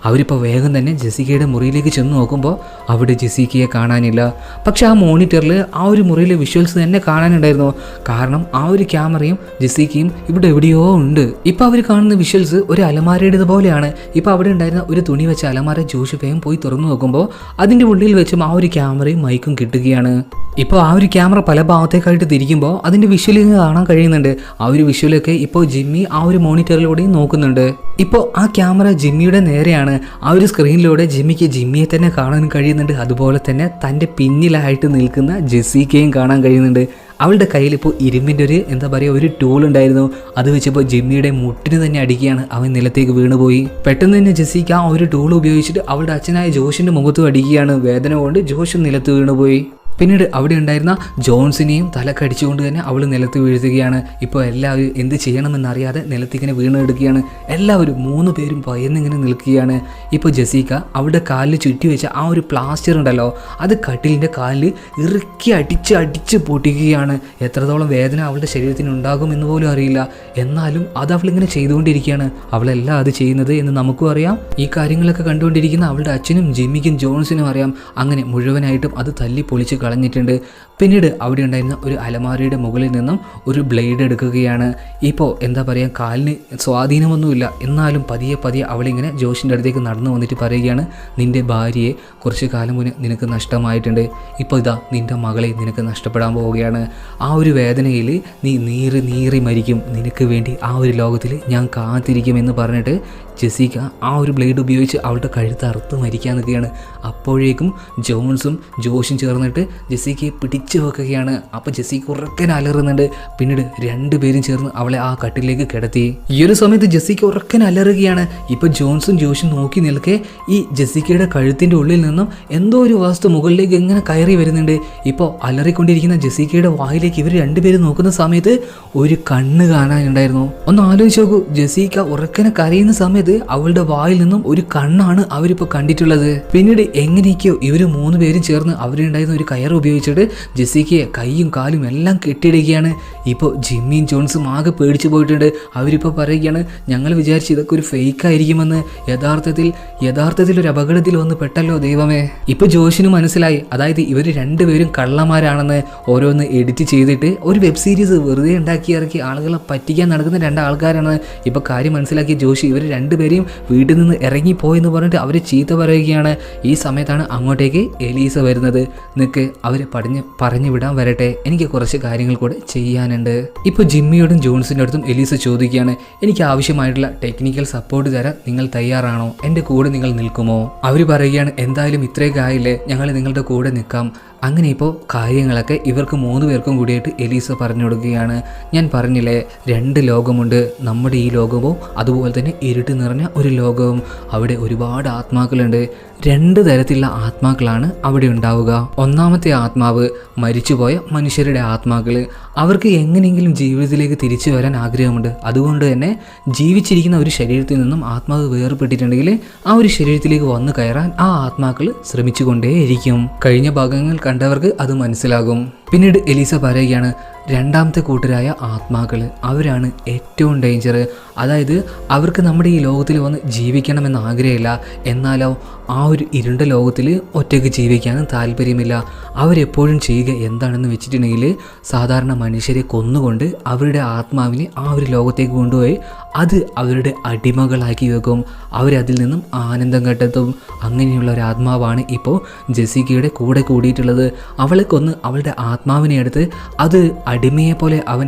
അവരിപ്പോൾ വേഗം തന്നെ ജെസിക്കയുടെ മുറിയിലേക്ക് ചെന്ന് നോക്കുമ്പോൾ അവിടെ ജെസിക്കയെ കാണാനില്ല. പക്ഷെ ആ മോണിറ്ററിൽ ആ ഒരു മുറിയിലെ വിഷ്വൽസ് തന്നെ കാണാനുണ്ടായിരുന്നു. കാരണം ആ ഒരു ക്യാമറയും ജെസിക്കയും ഇവിടെ എവിടെയോ ഉണ്ട്. ഇപ്പോൾ അവർ കാണുന്ന വിഷ്വൽസ് ഒരു അലമാരയുടേത് പോലെയാണ്. ഇപ്പോൾ അവിടെ ഉണ്ടായിരുന്ന ഒരു തുണി വെച്ച അലമാര ജോഷ് വേഗം പോയി തുറന്നു നോക്കുമ്പോൾ അതിൻ്റെ ഉള്ളിൽ വെച്ചും ആ ഒരു ക്യാമറയും മൈക്കും കിട്ടുകയാണ്. ഇപ്പോൾ ആ ഒരു ക്യാമറ പല ഭാഗത്തേക്കായിട്ട് തിരിക്കുമ്പോൾ അതിൻ്റെ വിഷ്വലിങ് കാണാൻ കഴിയുന്നുണ്ട്. ആ ഒരു വിഷ്വലൊക്കെ ഇപ്പോൾ ജിമ്മി ആ ഒരു മോണിറ്ററിലൂടെയും നോക്കുന്നുണ്ട്. ഇപ്പോൾ ആ ക്യാമറ ജിമ്മിയുടെ നേരെയാണ്. ആ ഒരു സ്ക്രീനിലൂടെ ജിമ്മിക്ക് ജിമ്മിയെ തന്നെ കാണാൻ കഴിയുന്നുണ്ട്. അതുപോലെ തന്നെ തൻ്റെ പിന്നിലായിട്ട് നിൽക്കുന്ന ജെസിക്കയും കാണാൻ കഴിയുന്നുണ്ട്. അവളുടെ കയ്യിൽ ഇപ്പോൾ ഇരുമ്പിൻ്റെ ഒരു ടൂൾ ഉണ്ടായിരുന്നു. അത് വെച്ചപ്പോൾ ജിമ്മിയുടെ മുട്ടിന് തന്നെ അടിക്കുകയാണ്. അവൻ നിലത്തേക്ക് വീണുപോയി. പെട്ടെന്ന് തന്നെ ജെസിക്ക ആ ഒരു ടൂൾ ഉപയോഗിച്ചിട്ട് അവളുടെ അച്ഛനായ ജോഷിൻ്റെ മുഖത്തും അടിക്കുകയാണ്. വേദന കൊണ്ട് ജോഷും നിലത്ത് വീണുപോയി. പിന്നീട് അവിടെ ഉണ്ടായിരുന്ന ജോൺസിനെയും തലക്കടിച്ചുകൊണ്ട് തന്നെ അവൾ നിലത്ത് വീഴ്ത്തുകയാണ്. ഇപ്പോൾ എല്ലാവരും എന്ത് ചെയ്യണമെന്നറിയാതെ നിലത്തിങ്ങനെ വീണെടുക്കുകയാണ്. എല്ലാവരും 3 പേരും ഭയന്നിങ്ങനെ നിൽക്കുകയാണ്. ഇപ്പോൾ ജെസിക്ക അവളുടെ കാലിൽ ചുറ്റി വെച്ച ആ ഒരു പ്ലാസ്റ്റർ ഉണ്ടല്ലോ, അത് കട്ടിലിൻ്റെ കാലിൽ ഇറുക്കി അടിച്ച് പൊട്ടിക്കുകയാണ്. എത്രത്തോളം വേദന അവളുടെ ശരീരത്തിന് ഉണ്ടാകും എന്ന് പോലും അറിയില്ല. എന്നാലും അത് അവളിങ്ങനെ ചെയ്തുകൊണ്ടിരിക്കുകയാണ്. അവളെല്ലാം അത് ചെയ്യുന്നത് എന്ന് നമുക്കും അറിയാം. ഈ കാര്യങ്ങളൊക്കെ കണ്ടുകൊണ്ടിരിക്കുന്ന അവളുടെ അച്ഛനും ജിമ്മിക്കും ജോൺസിനും അറിയാം. അങ്ങനെ മുഴുവനായിട്ടും അത് തല്ലി പൊളിച്ച് കളഞ്ഞിട്ടുണ്ട്. പിന്നീട് അവിടെ ഉണ്ടായിരുന്ന ഒരു അലമാരയുടെ മുകളിൽ നിന്നും ഒരു ബ്ലേഡ് എടുക്കുകയാണ്. ഇപ്പോൾ എന്താ പറയുക, കാലിന് സ്വാധീനമൊന്നുമില്ല. എന്നാലും പതിയെ അവളിങ്ങനെ ജോഷിൻ്റെ അടുത്തേക്ക് നടന്നു വന്നിട്ട് പറയുകയാണ്, നിൻ്റെ ഭാര്യയെ കുറച്ച് കാലം മുന്നേ നിനക്ക് നഷ്ടമായിട്ടുണ്ട്. ഇപ്പോൾ ഇതാ നിൻ്റെ മകളെ നിനക്ക് നഷ്ടപ്പെടാൻ പോവുകയാണ്. ആ ഒരു വേദനയിൽ നീ നീറി മരിക്കും. നിനക്ക് വേണ്ടി ആ ഒരു ലോകത്തിൽ ഞാൻ കാത്തിരിക്കുമെന്ന് പറഞ്ഞിട്ട് ജെസിക്ക ആ ഒരു ബ്ലേഡ് ഉപയോഗിച്ച് അവളുടെ കഴുത്ത് അറുത്ത് മരിക്കാൻ നിൽക്കുകയാണ്. അപ്പോഴേക്കും ജോൺസും ജോഷും ചേർന്നിട്ട് ജെസിക്കയെ പിടിച്ചു വെക്കുകയാണ്. അപ്പോൾ ജെസിക്ക ഉറക്കൻ അലറുന്നുണ്ട്. പിന്നീട് 2 പേരും ചേർന്ന് അവളെ ആ കട്ടിലേക്ക് കിടത്തി. ഈ ഒരു സമയത്ത് ജെസിക്ക ഉറക്കൻ അലറുകയാണ്. ഇപ്പോൾ ജോൺസും ജോഷും നോക്കി നിൽക്കെ ഈ ജെസിക്കയുടെ കഴുത്തിൻ്റെ ഉള്ളിൽ നിന്നും എന്തോ ഒരു വസ്തു മുകളിലേക്ക് എങ്ങനെ കയറി വരുന്നുണ്ട്. ഇപ്പോൾ അലറിക്കൊണ്ടിരിക്കുന്ന ജെസിക്കയുടെ വായിലേക്ക് ഇവർ 2 പേരും നോക്കുന്ന സമയത്ത് ഒരു കണ്ണ് കാണാനുണ്ടായിരുന്നു. ഒന്ന് ആലോചിച്ച് നോക്കൂ, ജെസിക്ക ഉറക്കനെ കരയുന്ന സമയത്ത് അവളുടെ വായിൽ നിന്നും ഒരു കണ്ണാണ് അവരിപ്പോൾ കണ്ടിട്ടുള്ളത്. പിന്നീട് എങ്ങനെയൊക്കെയോ ഇവർ 3 പേരും ചേർന്ന് അവരുണ്ടായിരുന്ന ഒരു കയർ ഉപയോഗിച്ചിട്ട് ജെസിക്കയെ കൈയും കാലും എല്ലാം കെട്ടിയിടുകയാണ്. ഇപ്പോൾ ജിമ്മിയും ജോൺസും ആകെ പേടിച്ചു പോയിട്ടുണ്ട്. അവരിപ്പോൾ പറയുകയാണ്, ഞങ്ങൾ വിചാരിച്ച് ഇതൊക്കെ ഒരു ഫേക്ക് ആയിരിക്കുമെന്ന്. യഥാർത്ഥത്തിൽ ഒരു അപകടത്തിൽ വന്ന് പെട്ടല്ലോ ദൈവമേ. ഇപ്പോൾ ജോഷിന് മനസ്സിലായി, അതായത് ഇവർ 2 പേരും കള്ളന്മാരാണെന്ന്. ഓരോന്ന് എഡിറ്റ് ചെയ്തിട്ട് ഒരു വെബ് സീരീസ് വെറുതെ ഉണ്ടാക്കി ഇറക്കി ആളുകളെ പറ്റിക്കാൻ നടക്കുന്ന 2 ആൾക്കാരാണ്. ഇപ്പോൾ കാര്യം മനസ്സിലാക്കിയ ജോഷി ഇവർ 2 പേരെയും വീട്ടിൽ നിന്ന് ഇറങ്ങിപ്പോയെന്ന് പറഞ്ഞിട്ട് അവരെ ചീത്ത പറയുകയാണ്. ഈ സമയത്താണ് അങ്ങോട്ടേക്ക് എലീസ വരുന്നത്. നിനക്ക് അവരെ പറഞ്ഞു വിടാൻ വരട്ടെ, എനിക്ക് കുറച്ച് കാര്യങ്ങൾ കൂടെ ചെയ്യാനുണ്ട്. ഇപ്പോൾ ജിമ്മിയോടും ജോൺസിൻ്റെ അടുത്തും എലീസ ചോദിക്കുകയാണ്, എനിക്ക് ആവശ്യമായിട്ടുള്ള ടെക്നിക്കൽ സപ്പോർട്ട് തരാൻ നിങ്ങൾ തയ്യാറാണോ? എൻ്റെ കൂടെ നിങ്ങൾ നിൽക്കുമോ? അവർ പറയുകയാണ്, എന്തായാലും ഇത്രയൊക്കെ ആയില്ലേ, ഞങ്ങൾ നിങ്ങളുടെ കൂടെ നിൽക്കാം. അങ്ങനെ ഇപ്പോൾ കാര്യങ്ങളൊക്കെ ഇവർക്ക് 3 പേർക്കും കൂടിയായിട്ട് എലീസ പറഞ്ഞു കൊടുക്കുകയാണ്. ഞാൻ പറഞ്ഞില്ലേ, 2 ലോകമുണ്ട്. നമ്മുടെ ഈ ലോകവും അതുപോലെ തന്നെ ഇരുട്ട് നിറഞ്ഞ ഒരു ലോകവും. അവിടെ ഒരുപാട് ആത്മാക്കളുണ്ട്. 2 തരത്തിലുള്ള ആത്മാക്കളാണ് അവിടെ ഉണ്ടാവുക. ഒന്നാമത്തെ ആത്മാവ് മരിച്ചുപോയ മനുഷ്യരുടെ ആത്മാക്കൾ. അവർക്ക് എങ്ങനെയെങ്കിലും ജീവിതത്തിലേക്ക് തിരിച്ചു വരാൻ ആഗ്രഹമുണ്ട്. അതുകൊണ്ട് തന്നെ ജീവിച്ചിരിക്കുന്ന ഒരു ശരീരത്തിൽ നിന്നും ആത്മാവ് വേർപെട്ടിട്ടുണ്ടെങ്കിൽ ആ ഒരു ശരീരത്തിലേക്ക് വന്നു കയറാൻ ആ ആത്മാക്കൾ ശ്രമിച്ചുകൊണ്ടേയിരിക്കും. കഴിഞ്ഞ ഭാഗങ്ങൾ കണ്ടവർക്ക് അത് മനസ്സിലാകും. പിന്നീട് എലീസ പറയുകയാണ്, 2ാമത്തെ കൂട്ടരായ ആത്മാക്കൾ അവരാണ് ഏറ്റവും ഡേഞ്ചർ. അതായത് അവർക്ക് നമ്മുടെ ഈ ലോകത്തിൽ വന്ന് ജീവിക്കണമെന്ന് ആഗ്രഹമില്ല. എന്നാലോ ആ ഒരു ഇരുണ്ട ലോകത്തിൽ ഒറ്റയ്ക്ക് ജീവിക്കാനും താല്പര്യമില്ല. അവരെപ്പോഴും ചെയ്യുക എന്താണെന്ന് വെച്ചിട്ടുണ്ടെങ്കിൽ സാധാരണ മനുഷ്യരെ കൊന്നുകൊണ്ട് അവരുടെ ആത്മാവിനെ ആ ഒരു ലോകത്തേക്ക് കൊണ്ടുപോയി അത് അവരുടെ അടിമകളാക്കി വെക്കും. അവരതിൽ നിന്നും ആനന്ദം കണ്ടെത്തും. അങ്ങനെയുള്ള ഒരു ആത്മാവാണ് ഇപ്പോൾ ജെസിക്കയുടെ കൂടെ കൂടിയിട്ടുള്ളത്. അവളെ കൊന്ന് അവളുടെ ആത്മാവിനെ എടുത്ത് അത് അടിമയെ പോലെ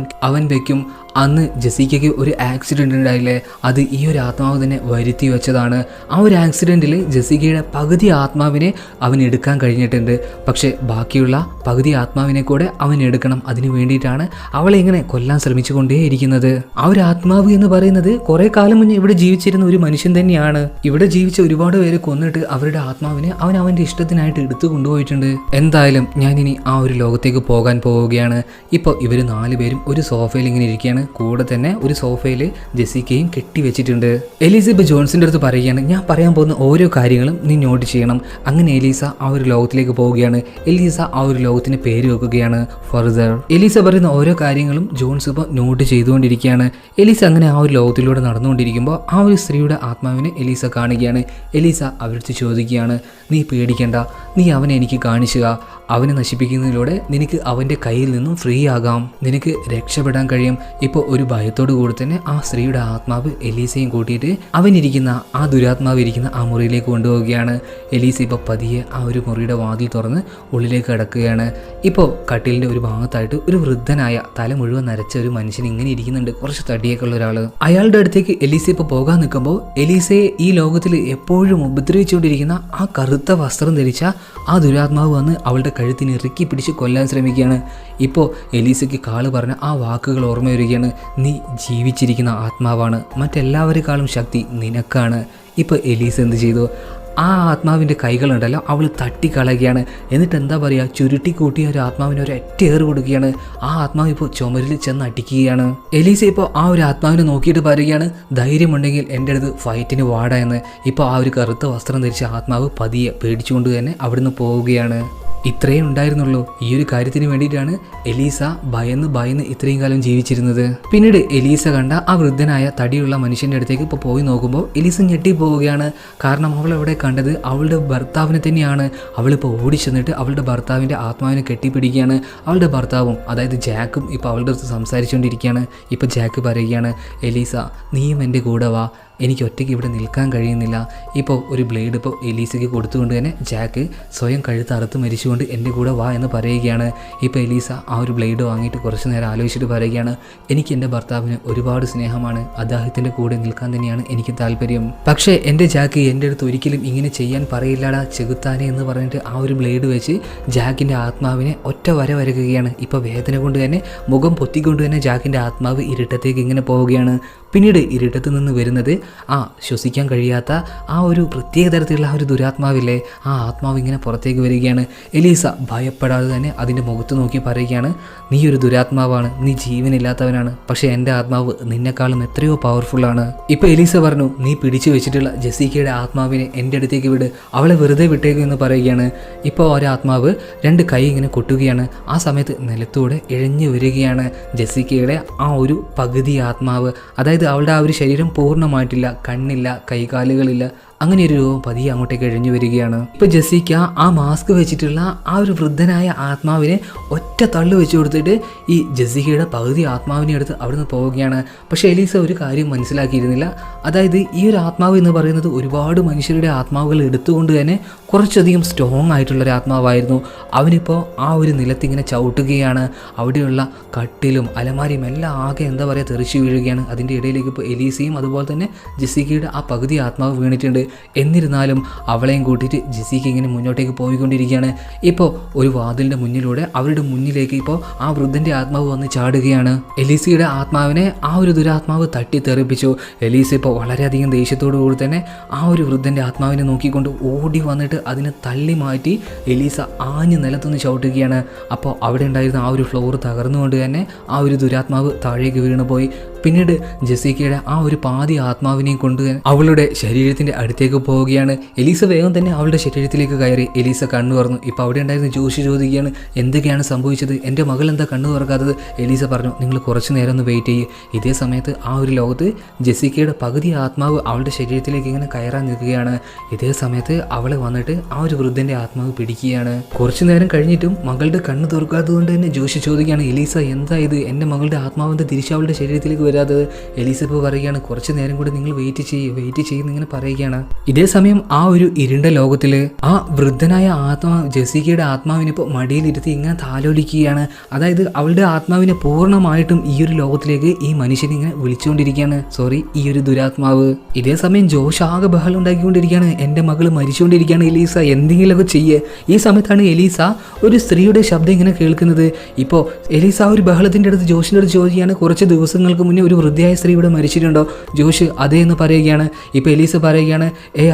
അവൻ വയ്ക്കും. അന്ന് ജെസിക്കയ്ക്ക് ഒരു ആക്സിഡൻ്റ് ഉണ്ടായില്ലേ, അത് ഈ ഒരു ആത്മാവ് തന്നെ വരുത്തി വെച്ചതാണ്. ആ ഒരു ആക്സിഡൻറ്റിൽ ജെസിക്കയുടെ പകുതി ആത്മാവിനെ അവൻ എടുക്കാൻ കഴിഞ്ഞിട്ടുണ്ട്. പക്ഷേ ബാക്കിയുള്ള പകുതി ആത്മാവിനെ കൂടെ അവൻ എടുക്കണം. അതിനു വേണ്ടിയിട്ടാണ് അവളെ ഇങ്ങനെ കൊല്ലാൻ ശ്രമിച്ചുകൊണ്ടേയിരിക്കുന്നത്. ആ ഒരു ആത്മാവ് എന്ന് പറയുന്നത് കുറേ കാലം മുന്നേ ഇവിടെ ജീവിച്ചിരുന്ന ഒരു മനുഷ്യൻ തന്നെയാണ്. ഇവിടെ ജീവിച്ച ഒരുപാട് പേരെ കൊന്നിട്ട് അവരുടെ ആത്മാവിനെ അവൻ അവൻ്റെ ഇഷ്ടത്തിനായിട്ട് എടുത്തു കൊണ്ടുപോയിട്ടുണ്ട്. എന്തായാലും ഞാനിനി ആ ഒരു ലോകത്തേക്ക് പോകാൻ പോവുകയാണ്. ഇപ്പോൾ ഇവർ 4 പേരും ഒരു സോഫയിൽ ഇങ്ങനെ ഇരിക്കുകയാണ്. കൂടെ തന്നെ ഒരു സോഫയിൽ ജെസിക്കയും കെട്ടിവെച്ചിട്ടുണ്ട്. എലീസ ഇപ്പോൾ ജോൺസിൻ്റെ അടുത്ത് പറയുകയാണ്, ഞാൻ പറയാൻ പോകുന്ന ഓരോ കാര്യങ്ങളും നീ നോട്ട് ചെയ്യണം. അങ്ങനെ എലീസ ആ ഒരു ലോകത്തിലേക്ക് പോവുകയാണ്. എലീസ ആ ഒരു ലോകത്തിന് പേര് വെക്കുകയാണ് ഫർദർ. എലീസ പറയുന്ന ഓരോ കാര്യങ്ങളും ജോൺസ് ഇപ്പോൾ നോട്ട് ചെയ്തുകൊണ്ടിരിക്കുകയാണ്. എലീസ അങ്ങനെ ആ ഒരു ലോകത്തിലൂടെ നടന്നുകൊണ്ടിരിക്കുമ്പോൾ ആ ഒരു സ്ത്രീയുടെ ആത്മാവിനെ എലീസ കാണുകയാണ്. എലീസ അവരുടെ ചോദിക്കുകയാണ്, നീ പേടിക്കണ്ട, നീ അവനെ എനിക്ക് കാണിച്ചുക. അവനെ നശിപ്പിക്കുന്നതിലൂടെ നിനക്ക് അവൻ്റെ കയ്യിൽ നിന്നും ഫ്രീ ആകാം, നിനക്ക് രക്ഷപ്പെടാൻ കഴിയും. ഇപ്പോൾ ഒരു ഭയത്തോടു കൂടി തന്നെ ആ സ്ത്രീയുടെ ആത്മാവ് എലീസയും കൂട്ടിയിട്ട് അവനിരിക്കുന്ന ആ ദുരാത്മാവ് ഇരിക്കുന്ന ആ മുറിയിലേക്ക് കൊണ്ടുപോവുകയാണ്. എലീസ ഇപ്പോൾ പതിയെ ആ ഒരു മുറിയുടെ വാതിൽ തുറന്ന് ഉള്ളിലേക്ക് കിടക്കുകയാണ്. ഇപ്പോൾ കട്ടിലിൻ്റെ ഒരു ഭാഗത്തായിട്ട് ഒരു വൃദ്ധനായ തല മുഴുവൻ നരച്ച ഒരു മനുഷ്യൻ ഇങ്ങനെ ഇരിക്കുന്നുണ്ട്. കുറച്ച് തടിയൊക്കെ ഉള്ള ഒരാൾ. അയാളുടെ അടുത്തേക്ക് എലീസ ഇപ്പോൾ പോകാൻ നിൽക്കുമ്പോൾ എലീസയെ ഈ ലോകത്തിൽ എപ്പോഴും ഉപദ്രവിച്ചുകൊണ്ടിരിക്കുന്ന ആ കറുത്ത വസ്ത്രം ധരിച്ച ആ ദുരാത്മാവ് വന്ന് അവളുടെ കഴുത്തിന് ഇറുക്കി പിടിച്ച് കൊല്ലാൻ ശ്രമിക്കുകയാണ്. ഇപ്പോൾ എലീസയ്ക്ക് കാള് പറഞ്ഞ ആ വാക്കുകൾ ഓർമ്മ വരികയാണ്. നീ ജീവിച്ചിരിക്കുന്ന ആത്മാവാണ്, മറ്റെല്ലാവരെക്കാളും ശക്തി നിനക്കാണ്. ഇപ്പോൾ എലീസ എന്ത് ചെയ്തു? ആ ആത്മാവിൻ്റെ കൈകളുണ്ടല്ലോ അവൾ തട്ടിക്കളയുകയാണ്. എന്നിട്ട് എന്താ പറയുക, ചുരുട്ടി കൂട്ടിയ ഒരു ആത്മാവിന് ഒരു ഒറ്റയേറ് കൊടുക്കുകയാണ്. ആ ആത്മാവ് ഇപ്പോൾ ചുമരിൽ ചെന്ന് അടിക്കുകയാണ്. എലീസ ഇപ്പോൾ ആ ഒരു ആത്മാവിനെ നോക്കിയിട്ട് പറയുകയാണ്, ധൈര്യമുണ്ടെങ്കിൽ എൻ്റെ അടുത്ത് ഫൈറ്റിന് വാടാ എന്ന്. ഇപ്പോൾ ആ ഒരു കറുത്ത വസ്ത്രം ധരിച്ച ആത്മാവ് പതിയെ പേടിച്ചുകൊണ്ട് തന്നെ അവിടുന്ന് പോവുകയാണ്. ഇത്രയേ ഉണ്ടായിരുന്നുള്ളൂ. ഈ ഒരു കാര്യത്തിന് വേണ്ടിയിട്ടാണ് എലീസ ഭയന്ന് ഇത്രയും കാലം ജീവിച്ചിരുന്നത്. പിന്നീട് എലീസ കണ്ട ആ വൃദ്ധനായ തടിയുള്ള മനുഷ്യൻ്റെ അടുത്തേക്ക് ഇപ്പോൾ പോയി നോക്കുമ്പോൾ എലീസ ഞെട്ടിപ്പോവുകയാണ്. കാരണം അവൾ അവിടെ കണ്ടത് അവളുടെ ഭർത്താവിനെ തന്നെയാണ്. അവളിപ്പോൾ ഓടിച്ചെന്നിട്ട് അവളുടെ ഭർത്താവിൻ്റെ ആത്മാവിനെ കെട്ടിപ്പിടിക്കുകയാണ്. അവളുടെ ഭർത്താവും അതായത് ജാക്കും ഇപ്പോൾ അവളുടെ അടുത്ത് സംസാരിച്ചുകൊണ്ടിരിക്കുകയാണ്. ഇപ്പോൾ ജാക്ക് പറയുകയാണ്, എലീസ നീയും എൻ്റെ കൂടെ വാ, എനിക്ക് ഒറ്റയ്ക്ക് ഇവിടെ നിൽക്കാൻ കഴിയുന്നില്ല. ഇപ്പോൾ ഒരു ബ്ലേഡ് ഇപ്പോൾ എലീസയ്ക്ക് കൊടുത്തുകൊണ്ട് തന്നെ ജാക്ക് സ്വയം കഴുത്ത് അറുത്ത് മരിച്ചുകൊണ്ട് എൻ്റെ കൂടെ വാ എന്ന് പറയുകയാണ്. ഇപ്പോൾ എലീസ ആ ഒരു ബ്ലേഡ് വാങ്ങിയിട്ട് കുറച്ച് നേരം ആലോചിച്ചിട്ട് പറയുകയാണ്, എനിക്ക് എൻ്റെ ഭർത്താവിന് ഒരുപാട് സ്നേഹമാണ്, അദ്ദേഹത്തിൻ്റെ കൂടെ നിൽക്കാൻ തന്നെയാണ് എനിക്ക് താല്പര്യം. പക്ഷേ എൻ്റെ ജാക്ക് എൻ്റെ അടുത്ത് ഒരിക്കലും ഇങ്ങനെ ചെയ്യാൻ പറയില്ലടാ ചെകുത്താനെ എന്ന് പറഞ്ഞിട്ട് ആ ഒരു ബ്ലേഡ് വെച്ച് ജാക്കിൻ്റെ ആത്മാവിനെ ഒറ്റ വരയ്ക്കുകയാണ്. ഇപ്പോൾ വേദന കൊണ്ട് തന്നെ മുഖം പൊത്തിക്കൊണ്ട് തന്നെ ജാക്കിൻ്റെ ആത്മാവ് ഇരുട്ടത്തേക്ക് ഇങ്ങനെ പോവുകയാണ്. പിന്നീട് ഇരുട്ടത്ത് നിന്ന് വരുന്നത് ആ ശ്വസിക്കാൻ കഴിയാത്ത ആ ഒരു പ്രത്യേക തരത്തിലുള്ള ആ ഒരു ദുരാത്മാവില്ലേ, ആ ആത്മാവ് ഇങ്ങനെ പുറത്തേക്ക് വരികയാണ്. എലീസ ഭയപ്പെടാതെ തന്നെ അതിൻ്റെ മുഖത്ത് നോക്കി പറയുകയാണ്, നീ ഒരു ദുരാത്മാവാണ്, നീ ജീവനില്ലാത്തവനാണ്, പക്ഷേ എൻ്റെ ആത്മാവ് നിന്നെക്കാളും എത്രയോ പവർഫുള്ളാണ്. ഇപ്പോൾ എലീസ പറഞ്ഞു, നീ പിടിച്ചു വെച്ചിട്ടുള്ള ജെസിക്കയുടെ ആത്മാവിനെ എൻ്റെ അടുത്തേക്ക് വിട്, അവളെ വെറുതെ വിട്ടേക്ക് എന്ന് പറയുകയാണ്. ഇപ്പോൾ ഒരാത്മാവ് രണ്ട് കൈ ഇങ്ങനെ കൊട്ടുകയാണ്. ആ സമയത്ത് നിലത്തൂടെ ഇഴഞ്ഞു വരികയാണ് ജെസിക്കയുടെ ആ ഒരു പകുതി ആത്മാവ്. അതായത് അവളുടെ ആ ഒരു ശരീരം പൂർണ്ണമായിട്ടില്ല, കണ്ണില്ല, കൈകാലുകളില്ല, അങ്ങനെ ഒരു രൂപം പതിയെ അങ്ങോട്ടേക്ക് എഴിഞ്ഞു വരികയാണ്. ഇപ്പോൾ ജെസിക്ക ആ മാസ്ക് വെച്ചിട്ടുള്ള ആ ഒരു വൃദ്ധനായ ആത്മാവിനെ ഒറ്റ തള്ളു വെച്ച് കൊടുത്തിട്ട് ഈ ജെസിക്കയുടെ പകുതി ആത്മാവിനെ എടുത്ത് അവിടുന്ന് പോവുകയാണ്. പക്ഷേ എലീസ ഒരു കാര്യം മനസ്സിലാക്കിയിരുന്നില്ല. അതായത് ഈ ഒരു ആത്മാവ് എന്ന് പറയുന്നത് ഒരുപാട് മനുഷ്യരുടെ ആത്മാവുകൾ എടുത്തുകൊണ്ട് തന്നെ കുറച്ചധികം സ്ട്രോങ് ആയിട്ടുള്ളൊരു ആത്മാവായിരുന്നു. അവനിപ്പോൾ ആ ഒരു നിലത്തിങ്ങനെ ചവിട്ടുകയാണ്. അവിടെയുള്ള കട്ടിലും അലമാരിയും എല്ലാം ആകെ എന്താ പറയുക തെറിച്ചു വീഴുകയാണ്. അതിൻ്റെ ഇടയിലേക്ക് ഇപ്പോൾ എലീസയും അതുപോലെ തന്നെ ജെസിക്കയുടെ ആ പകുതി ആത്മാവ് വീണിട്ടുണ്ട്. എന്നിരുന്നാലും അവളെയും കൂട്ടിയിട്ട് ജെസിക്ക ഇങ്ങനെ മുന്നോട്ടേക്ക് പോയിക്കൊണ്ടിരിക്കുകയാണ്. ഇപ്പോൾ ഒരു വാതിലിൻ്റെ മുന്നിലൂടെ അവരുടെ മുന്നിലേക്ക് ഇപ്പോൾ ആ വൃദ്ധൻ്റെ ആത്മാവ് വന്ന് ചാടുകയാണ്. എലീസയുടെ ആത്മാവിനെ ആ ഒരു ദുരാത്മാവ് തട്ടിത്തെറിപ്പിച്ചു. എലീസ ഇപ്പോൾ വളരെയധികം ദേഷ്യത്തോടു കൂടി തന്നെ ആ ഒരു വൃദ്ധൻ്റെ ആത്മാവിനെ നോക്കിക്കൊണ്ട് ഓടി വന്നിട്ട് അതിനെ തള്ളി മാറ്റി എലീസ ആഞ്ഞ് നിലത്തുനിന്ന് ചവിട്ടുകയാണ്. അപ്പോൾ അവിടെ ഉണ്ടായിരുന്ന ആ ഒരു ഫ്ലോർ തകർന്നുകൊണ്ട് തന്നെ ആ ഒരു ദുരാത്മാവ് താഴേക്ക് വീണുപോയി. പിന്നീട് ജെസിക്കയുടെ ആ ഒരു പാതി ആത്മാവിനെയും കൊണ്ട് അവളുടെ ശരീരത്തിൻ്റെ അടുത്തേക്ക് പോവുകയാണ്. എലീസ വേഗം തന്നെ അവളുടെ ശരീരത്തിലേക്ക് കയറി. എലീസ കണ്ണു തുറന്നു. ഇപ്പോൾ അവിടെ ഉണ്ടായിരുന്ന ജോഷി ചോദിക്കുകയാണ്, എന്തൊക്കെയാണ് സംഭവിച്ചത്, എൻ്റെ മകൾ എന്താ കണ്ണു തുറക്കാത്തത്? എലീസ പറഞ്ഞു, നിങ്ങൾ കുറച്ച് നേരം ഒന്ന് വെയിറ്റ് ചെയ്യും. ഇതേ സമയത്ത് ആ ഒരു ലോകത്ത് ജെസിക്കയുടെ പകുതി ആത്മാവ് അവളുടെ ശരീരത്തിലേക്ക് ഇങ്ങനെ കയറാൻ നിൽക്കുകയാണ്. ഇതേ സമയത്ത് അവളെ വന്നിട്ട് ആ ഒരു വൃദ്ധൻ്റെ ആത്മാവ് പിടിക്കുകയാണ്. കുറച്ചു നേരം കഴിഞ്ഞിട്ടും മകളുടെ കണ്ണ് തുറക്കാത്തത് കൊണ്ട് തന്നെ ജോഷി ചോദിക്കുകയാണ്, എലീസ എന്താ ഇത്, എൻ്റെ മകളുടെ ആത്മാവിൻ്റെ തിരിച്ച് അവളുടെ ശരീരത്തിലേക്ക് വരാത്തത്? എലീസ ഇപ്പോൾ പറയുകയാണ്, കുറച്ച് നേരം കൂടി നിങ്ങൾ വെയിറ്റ് ചെയ്യുന്ന ഇങ്ങനെ പറയുകയാണ്. ഇതേ സമയം ആ ഒരു ഇരുണ്ട ലോകത്തിൽ ആ വൃദ്ധനായ ആത്മാവ് ജെസിക്കയുടെ ആത്മാവിനിപ്പോൾ മടിയിലിരുത്തി ഇങ്ങനെ താലോലിക്കുകയാണ്. അതായത് അവളുടെ ആത്മാവിനെ പൂർണ്ണമായിട്ടും ഈ ഒരു ലോകത്തിലേക്ക് ഈ മനുഷ്യൻ ഇങ്ങനെ വിളിച്ചുകൊണ്ടിരിക്കുകയാണ്. ഈ ഒരു ദുരാത്മാവ്. ഇതേ സമയം ജോഷ് ആകെ ബഹളം ഉണ്ടാക്കിക്കൊണ്ടിരിക്കുകയാണ്, എൻ്റെ മകൾ മരിച്ചുകൊണ്ടിരിക്കുകയാണ്, എലീസ എന്തെങ്കിലുമൊക്കെ ചെയ്യേ. ഈ സമയത്താണ് എലീസ ഒരു സ്ത്രീയുടെ ശബ്ദം ഇങ്ങനെ കേൾക്കുന്നത്. ഇപ്പോൾ എലീസ ഒരു ബഹളത്തിൻ്റെ അടുത്ത് ജോഷിൻ്റെ അടുത്ത് ചോദിക്കുകയാണ്, കുറച്ച് ദിവസങ്ങൾക്ക് മുന്നേ ഒരു വൃദ്ധയായ സ്ത്രീ ഇവിടെ മരിച്ചിട്ടുണ്ടോ? ജോഷ് അതേ എന്ന് പറയുകയാണ്. ഇപ്പോൾ എലീസ പറയുകയാണ്,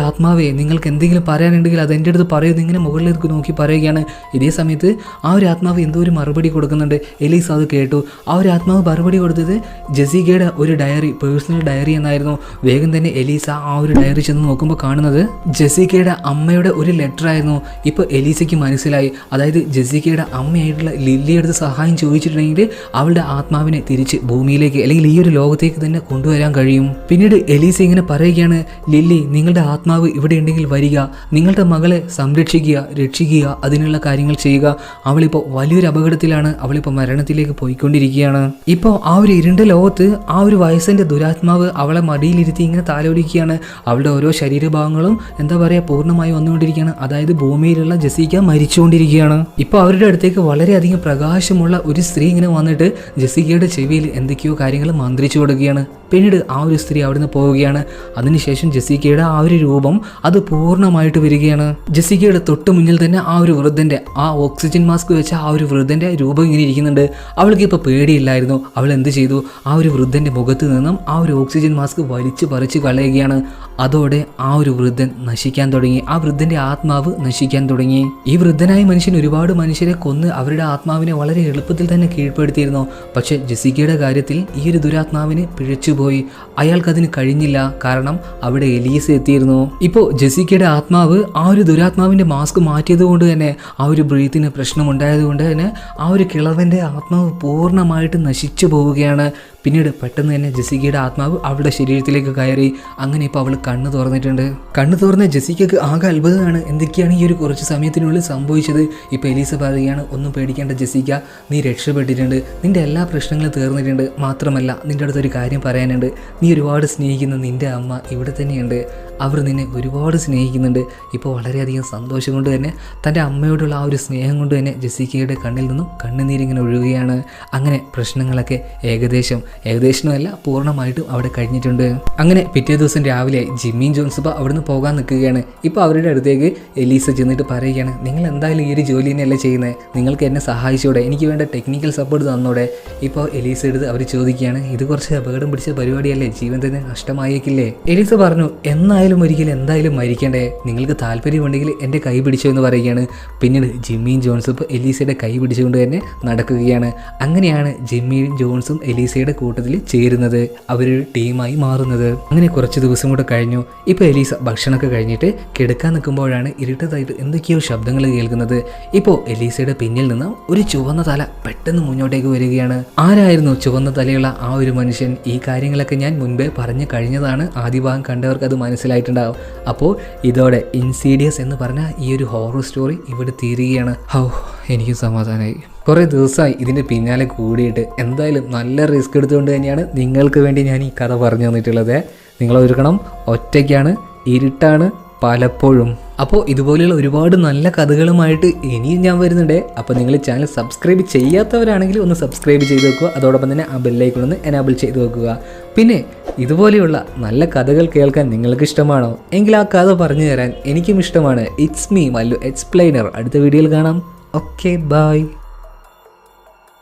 ആത്മാവേ, നിങ്ങൾക്ക് എന്തെങ്കിലും പറയാനുണ്ടെങ്കിൽ അത് എൻ്റെ അടുത്ത് പറയൂ, ഇങ്ങനെ മുകളിലേക്ക് നോക്കി പറയുകയാണ്. ഇതേ സമയത്ത് ആ ഒരു ആത്മാവ് എന്തോ ഒരു മറുപടി കൊടുക്കുന്നുണ്ട്. എലീസ അത് കേട്ടു. ആ ഒരു ആത്മാവ് മറുപടി കൊടുത്തത് ജെസിക്കയുടെ ഒരു ഡയറി, പേഴ്സണൽ ഡയറി എന്നായിരുന്നു. വേഗം തന്നെ എലീസ ആ ഒരു ഡയറി ചെന്ന് നോക്കുമ്പോൾ കാണുന്നത് ജെസിക്കയുടെ അമ്മയുടെ ഒരു ലെറ്റർ ആയിരുന്നു. ഇപ്പോൾ എലീസയ്ക്ക് മനസ്സിലായി, അതായത് ജെസിക്കയുടെ അമ്മയായിട്ടുള്ള ലില്ലിയെടുത്ത് സഹായം ചോദിച്ചിട്ടുണ്ടെങ്കിൽ അവളുടെ ആത്മാവിനെ തിരിച്ച് ഭൂമിയിലേക്ക് അല്ലെങ്കിൽ ഈ ഒരു ലോകത്തേക്ക് തന്നെ കൊണ്ടുവരാൻ കഴിയും. പിന്നീട് എലീസ ഇങ്ങനെ പറയുകയാണ്, ലില്ലി, നിങ്ങളുടെ ആത്മാവ് ഇവിടെ ഉണ്ടെങ്കിൽ വരിക, നിങ്ങളുടെ മകളെ സംരക്ഷിക്കുക, രക്ഷിക്കുക, അതിനുള്ള കാര്യങ്ങൾ ചെയ്യുക. അവളിപ്പോൾ വലിയൊരു അപകടത്തിലാണ്, അവളിപ്പോൾ മരണത്തിലേക്ക് പോയിക്കൊണ്ടിരിക്കുകയാണ്. ഇപ്പോൾ ആ ഒരു ഇരുണ്ട ലോകത്ത് ആ ഒരു വയസ്സിൻ്റെ ദുരാത്മാവ് അവളെ മടിയിലിരുത്തി ഇങ്ങനെ താലോലിക്കുകയാണ്. അവളുടെ ഓരോ ശരീരഭാഗങ്ങളും എന്താ പറയുക പൂർണ്ണമായി വന്നുകൊണ്ടിരിക്കുകയാണ്. അതായത് ഭൂമിയിലുള്ള ജെസിക്ക മരിച്ചുകൊണ്ടിരിക്കുകയാണ്. ഇപ്പോൾ അവരുടെ അടുത്തേക്ക് വളരെയധികം പ്രകാശമുള്ള ഒരു സ്ത്രീ ഇങ്ങനെ വന്നിട്ട് ജെസിക്കയുടെ ചെവിയിൽ എന്തൊക്കെയോ കാര്യങ്ങൾ മന്ത്രിച്ചു കൊടുക്കുകയാണ്. പിന്നീട് ആ ഒരു സ്ത്രീ അവിടുന്ന് പോവുകയാണ്. അതിനുശേഷം ജെസിക്കയുടെ ആ ഒരു രൂപം അത് പൂർണ്ണമായിട്ട് വരികയാണ്. ജെസിക്കയുടെ തൊട്ട് മുന്നിൽ തന്നെ ആ ഒരു വൃദ്ധന്റെ ആ ഓക്സിജൻ മാസ്ക് വെച്ച ആ ഒരു വൃദ്ധന്റെ രൂപം ഇങ്ങനെ ഇരിക്കുന്നുണ്ട്. അവൾക്ക് ഇപ്പോൾ പേടിയില്ലായിരുന്നു. അവൾ എന്ത് ചെയ്തു? ആ ഒരു വൃദ്ധന്റെ മുഖത്ത് നിന്നും ആ ഒരു ഓക്സിജൻ മാസ്ക് വലിച്ചു പറിച്ച് കളയുകയാണ്. അതോടെ ആ ഒരു വൃദ്ധൻ നശിക്കാൻ തുടങ്ങി. ആ വൃദ്ധന്റെ ആത്മാവ് നശിക്കാൻ തുടങ്ങി. ഈ വൃദ്ധനായ മനുഷ്യൻ ഒരുപാട് മനുഷ്യരെ കൊന്ന് അവരുടെ ആത്മാവിനെ വളരെ എളുപ്പത്തിൽ തന്നെ കീഴ്പ്പെടുത്തിയിരുന്നു. പക്ഷെ ജെസിക്കയുടെ കാര്യത്തിൽ ഈ ഒരു ദുരാത്മാവിന് പിഴച്ചുപോയി. അയാൾക്കതിന് കഴിഞ്ഞില്ല. കാരണം അവിടെ എലീസ എത്തിയിരുന്നു. ഇപ്പോൾ ജെസിക്കയുടെ ആത്മാവ് ആ ഒരു ദുരാത്മാവിന്റെ മാസ്ക് മാറ്റിയത് കൊണ്ട് തന്നെ ആ ഒരു ബ്രീത്തിന് പ്രശ്നമുണ്ടായത് കൊണ്ട് തന്നെ ആ ഒരു കിളവന്റെ ആത്മാവ് പൂർണ്ണമായിട്ട് നശിച്ചു പോവുകയാണ്. പിന്നീട് പെട്ടെന്ന് തന്നെ ജെസിക്കയുടെ ആത്മാവ് അവളുടെ ശരീരത്തിലേക്ക് കയറി. അങ്ങനെ ഇപ്പോൾ അവൾ കണ്ണ് തുറന്നിട്ടുണ്ട്. കണ്ണ് തുറന്ന ജെസിക്കക്ക് ആകെ അത്ഭുതമാണ്. എന്തൊക്കെയാണ് ഈ ഒരു കുറച്ച് സമയത്തിനുള്ളിൽ സംഭവിച്ചത്? ഇപ്പോൾ എലീസ പറയുകയാണ്, ഒന്നും പേടിക്കേണ്ട ജെസിക്ക, നീ രക്ഷപ്പെട്ടിട്ടുണ്ട്. നിന്റെ എല്ലാ പ്രശ്നങ്ങളും തീർന്നിട്ടുണ്ട്. മാത്രമല്ല നിൻ്റെ അടുത്തൊരു കാര്യം പറയാനുണ്ട്. നീ ഒരുപാട് സ്നേഹിക്കുന്ന നിൻ്റെ അമ്മ ഇവിടെ തന്നെയുണ്ട്. അവർ നിന്നെ ഒരുപാട് സ്നേഹിക്കുന്നുണ്ട്. ഇപ്പോൾ വളരെയധികം സന്തോഷം കൊണ്ട് തന്നെ തൻ്റെ അമ്മയോടുള്ള ആ ഒരു സ്നേഹം കൊണ്ട് തന്നെ ജെസിക്കയുടെ കണ്ണിൽ നിന്നും കണ്ണുനീരിങ്ങനെ ഒഴുകുകയാണ്. അങ്ങനെ പ്രശ്നങ്ങളൊക്കെ ഏകദേശമല്ല പൂർണ്ണമായിട്ടും അവിടെ കഴിഞ്ഞിട്ടുണ്ട്. അങ്ങനെ പിറ്റേ ദിവസം രാവിലെ ജിമ്മിയും ജോൺസും അവിടുന്ന് പോകാൻ നിൽക്കുകയാണ്. ഇപ്പോൾ അവരുടെ അടുത്തേക്ക് എലീസ ചെന്നിട്ട് പറയുകയാണ്, നിങ്ങൾ എന്തായാലും ഈ ഒരു ജോലി തന്നെയല്ലേ ചെയ്യുന്നത്, നിങ്ങൾക്ക് എന്നെ സഹായിച്ചൂടെ, എനിക്ക് വേണ്ട ടെക്നിക്കൽ സപ്പോർട്ട് തന്നൂടെ? ഇപ്പോൾ എലീസ എടുത്ത് അവർ ചോദിക്കുകയാണ്, ഇത് കുറച്ച് അപകടം പിടിച്ച പരിപാടിയല്ലേ, ജീവൻ തന്നെ നഷ്ടമായേക്കില്ലേ? എലീസ പറഞ്ഞു, ഒരിക്കലും എന്തായാലും മരിക്കണ്ടേ, നിങ്ങൾക്ക് താല്പര്യമുണ്ടെങ്കിൽ എൻ്റെ കൈ പിടിച്ചോ എന്ന് പറയുകയാണ്. പിന്നീട് ജിമ്മിയും ജോൺസും ഇപ്പോൾ എലീസയുടെ കൈ പിടിച്ചുകൊണ്ട് തന്നെ നടക്കുകയാണ്. അങ്ങനെയാണ് ജിമ്മിയും ജോൺസും എലീസയുടെ കൂട്ടത്തിൽ ചേരുന്നത്, അവരൊരു ടീമായി മാറുന്നത്. അങ്ങനെ കുറച്ച് ദിവസം കൂടെ കഴിഞ്ഞു. ഇപ്പോൾ എലീസ ഭക്ഷണമൊക്കെ കഴിഞ്ഞിട്ട് കിടക്കാൻ നിൽക്കുമ്പോഴാണ് ഇരുട്ടതായിട്ട് എന്തൊക്കെയോ ശബ്ദങ്ങൾ കേൾക്കുന്നത്. ഇപ്പോൾ എലീസയുടെ പിന്നിൽ നിന്ന് ഒരു ചുവന്ന തല പെട്ടെന്ന് മുന്നോട്ടേക്ക് വരികയാണ്. ആരായിരുന്നു ചുവന്ന തലയുള്ള ആ ഒരു മനുഷ്യൻ? ഈ കാര്യങ്ങളൊക്കെ ഞാൻ മുൻപേ പറഞ്ഞു കഴിഞ്ഞതാണ്. ആദ്യ ഭാഗം കണ്ടവർക്ക് അത് മനസ്സിലായിട്ടുണ്ടാവും. അപ്പോൾ ഇതോടെ ഇൻസീഡിയസ് എന്ന് പറഞ്ഞ ഈ ഒരു ഹൊറർ സ്റ്റോറി ഇവിടെ തീരുകയാണ്. എനിക്ക് സമാധാനമായി. കുറേ ദിവസമായി ഇതിൻ്റെ പിന്നാലെ കൂടിയിട്ട്. എന്തായാലും നല്ല റിസ്ക് എടുത്തുകൊണ്ട് തന്നെയാണ് നിങ്ങൾക്ക് വേണ്ടി ഞാൻ ഈ കഥ പറഞ്ഞു തന്നിട്ടുള്ളത്. നിങ്ങൾ ഒരുക്കണം, ഒറ്റയ്ക്കാണ്, ഇരുട്ടാണ് പലപ്പോഴും. അപ്പോൾ ഇതുപോലെയുള്ള ഒരുപാട് നല്ല കഥകളുമായിട്ട് ഇനിയും ഞാൻ വരുന്നുണ്ട്. അപ്പോൾ നിങ്ങൾ ചാനൽ സബ്സ്ക്രൈബ് ചെയ്യാത്തവരാണെങ്കിൽ ഒന്ന് സബ്സ്ക്രൈബ് ചെയ്ത് വെക്കുക. അതോടൊപ്പം തന്നെ ആ ബെല്ലൈക്കൺ ഒന്ന് എനാബിൾ ചെയ്ത് വെക്കുക. പിന്നെ ഇതുപോലെയുള്ള നല്ല കഥകൾ കേൾക്കാൻ നിങ്ങൾക്ക് ഇഷ്ടമാണോ എങ്കിൽ ആ കഥ പറഞ്ഞു തരാൻ എനിക്കും ഇഷ്ടമാണ്. It's me Mallu explainer. അടുത്ത വീഡിയോയിൽ കാണാം. Okay, by.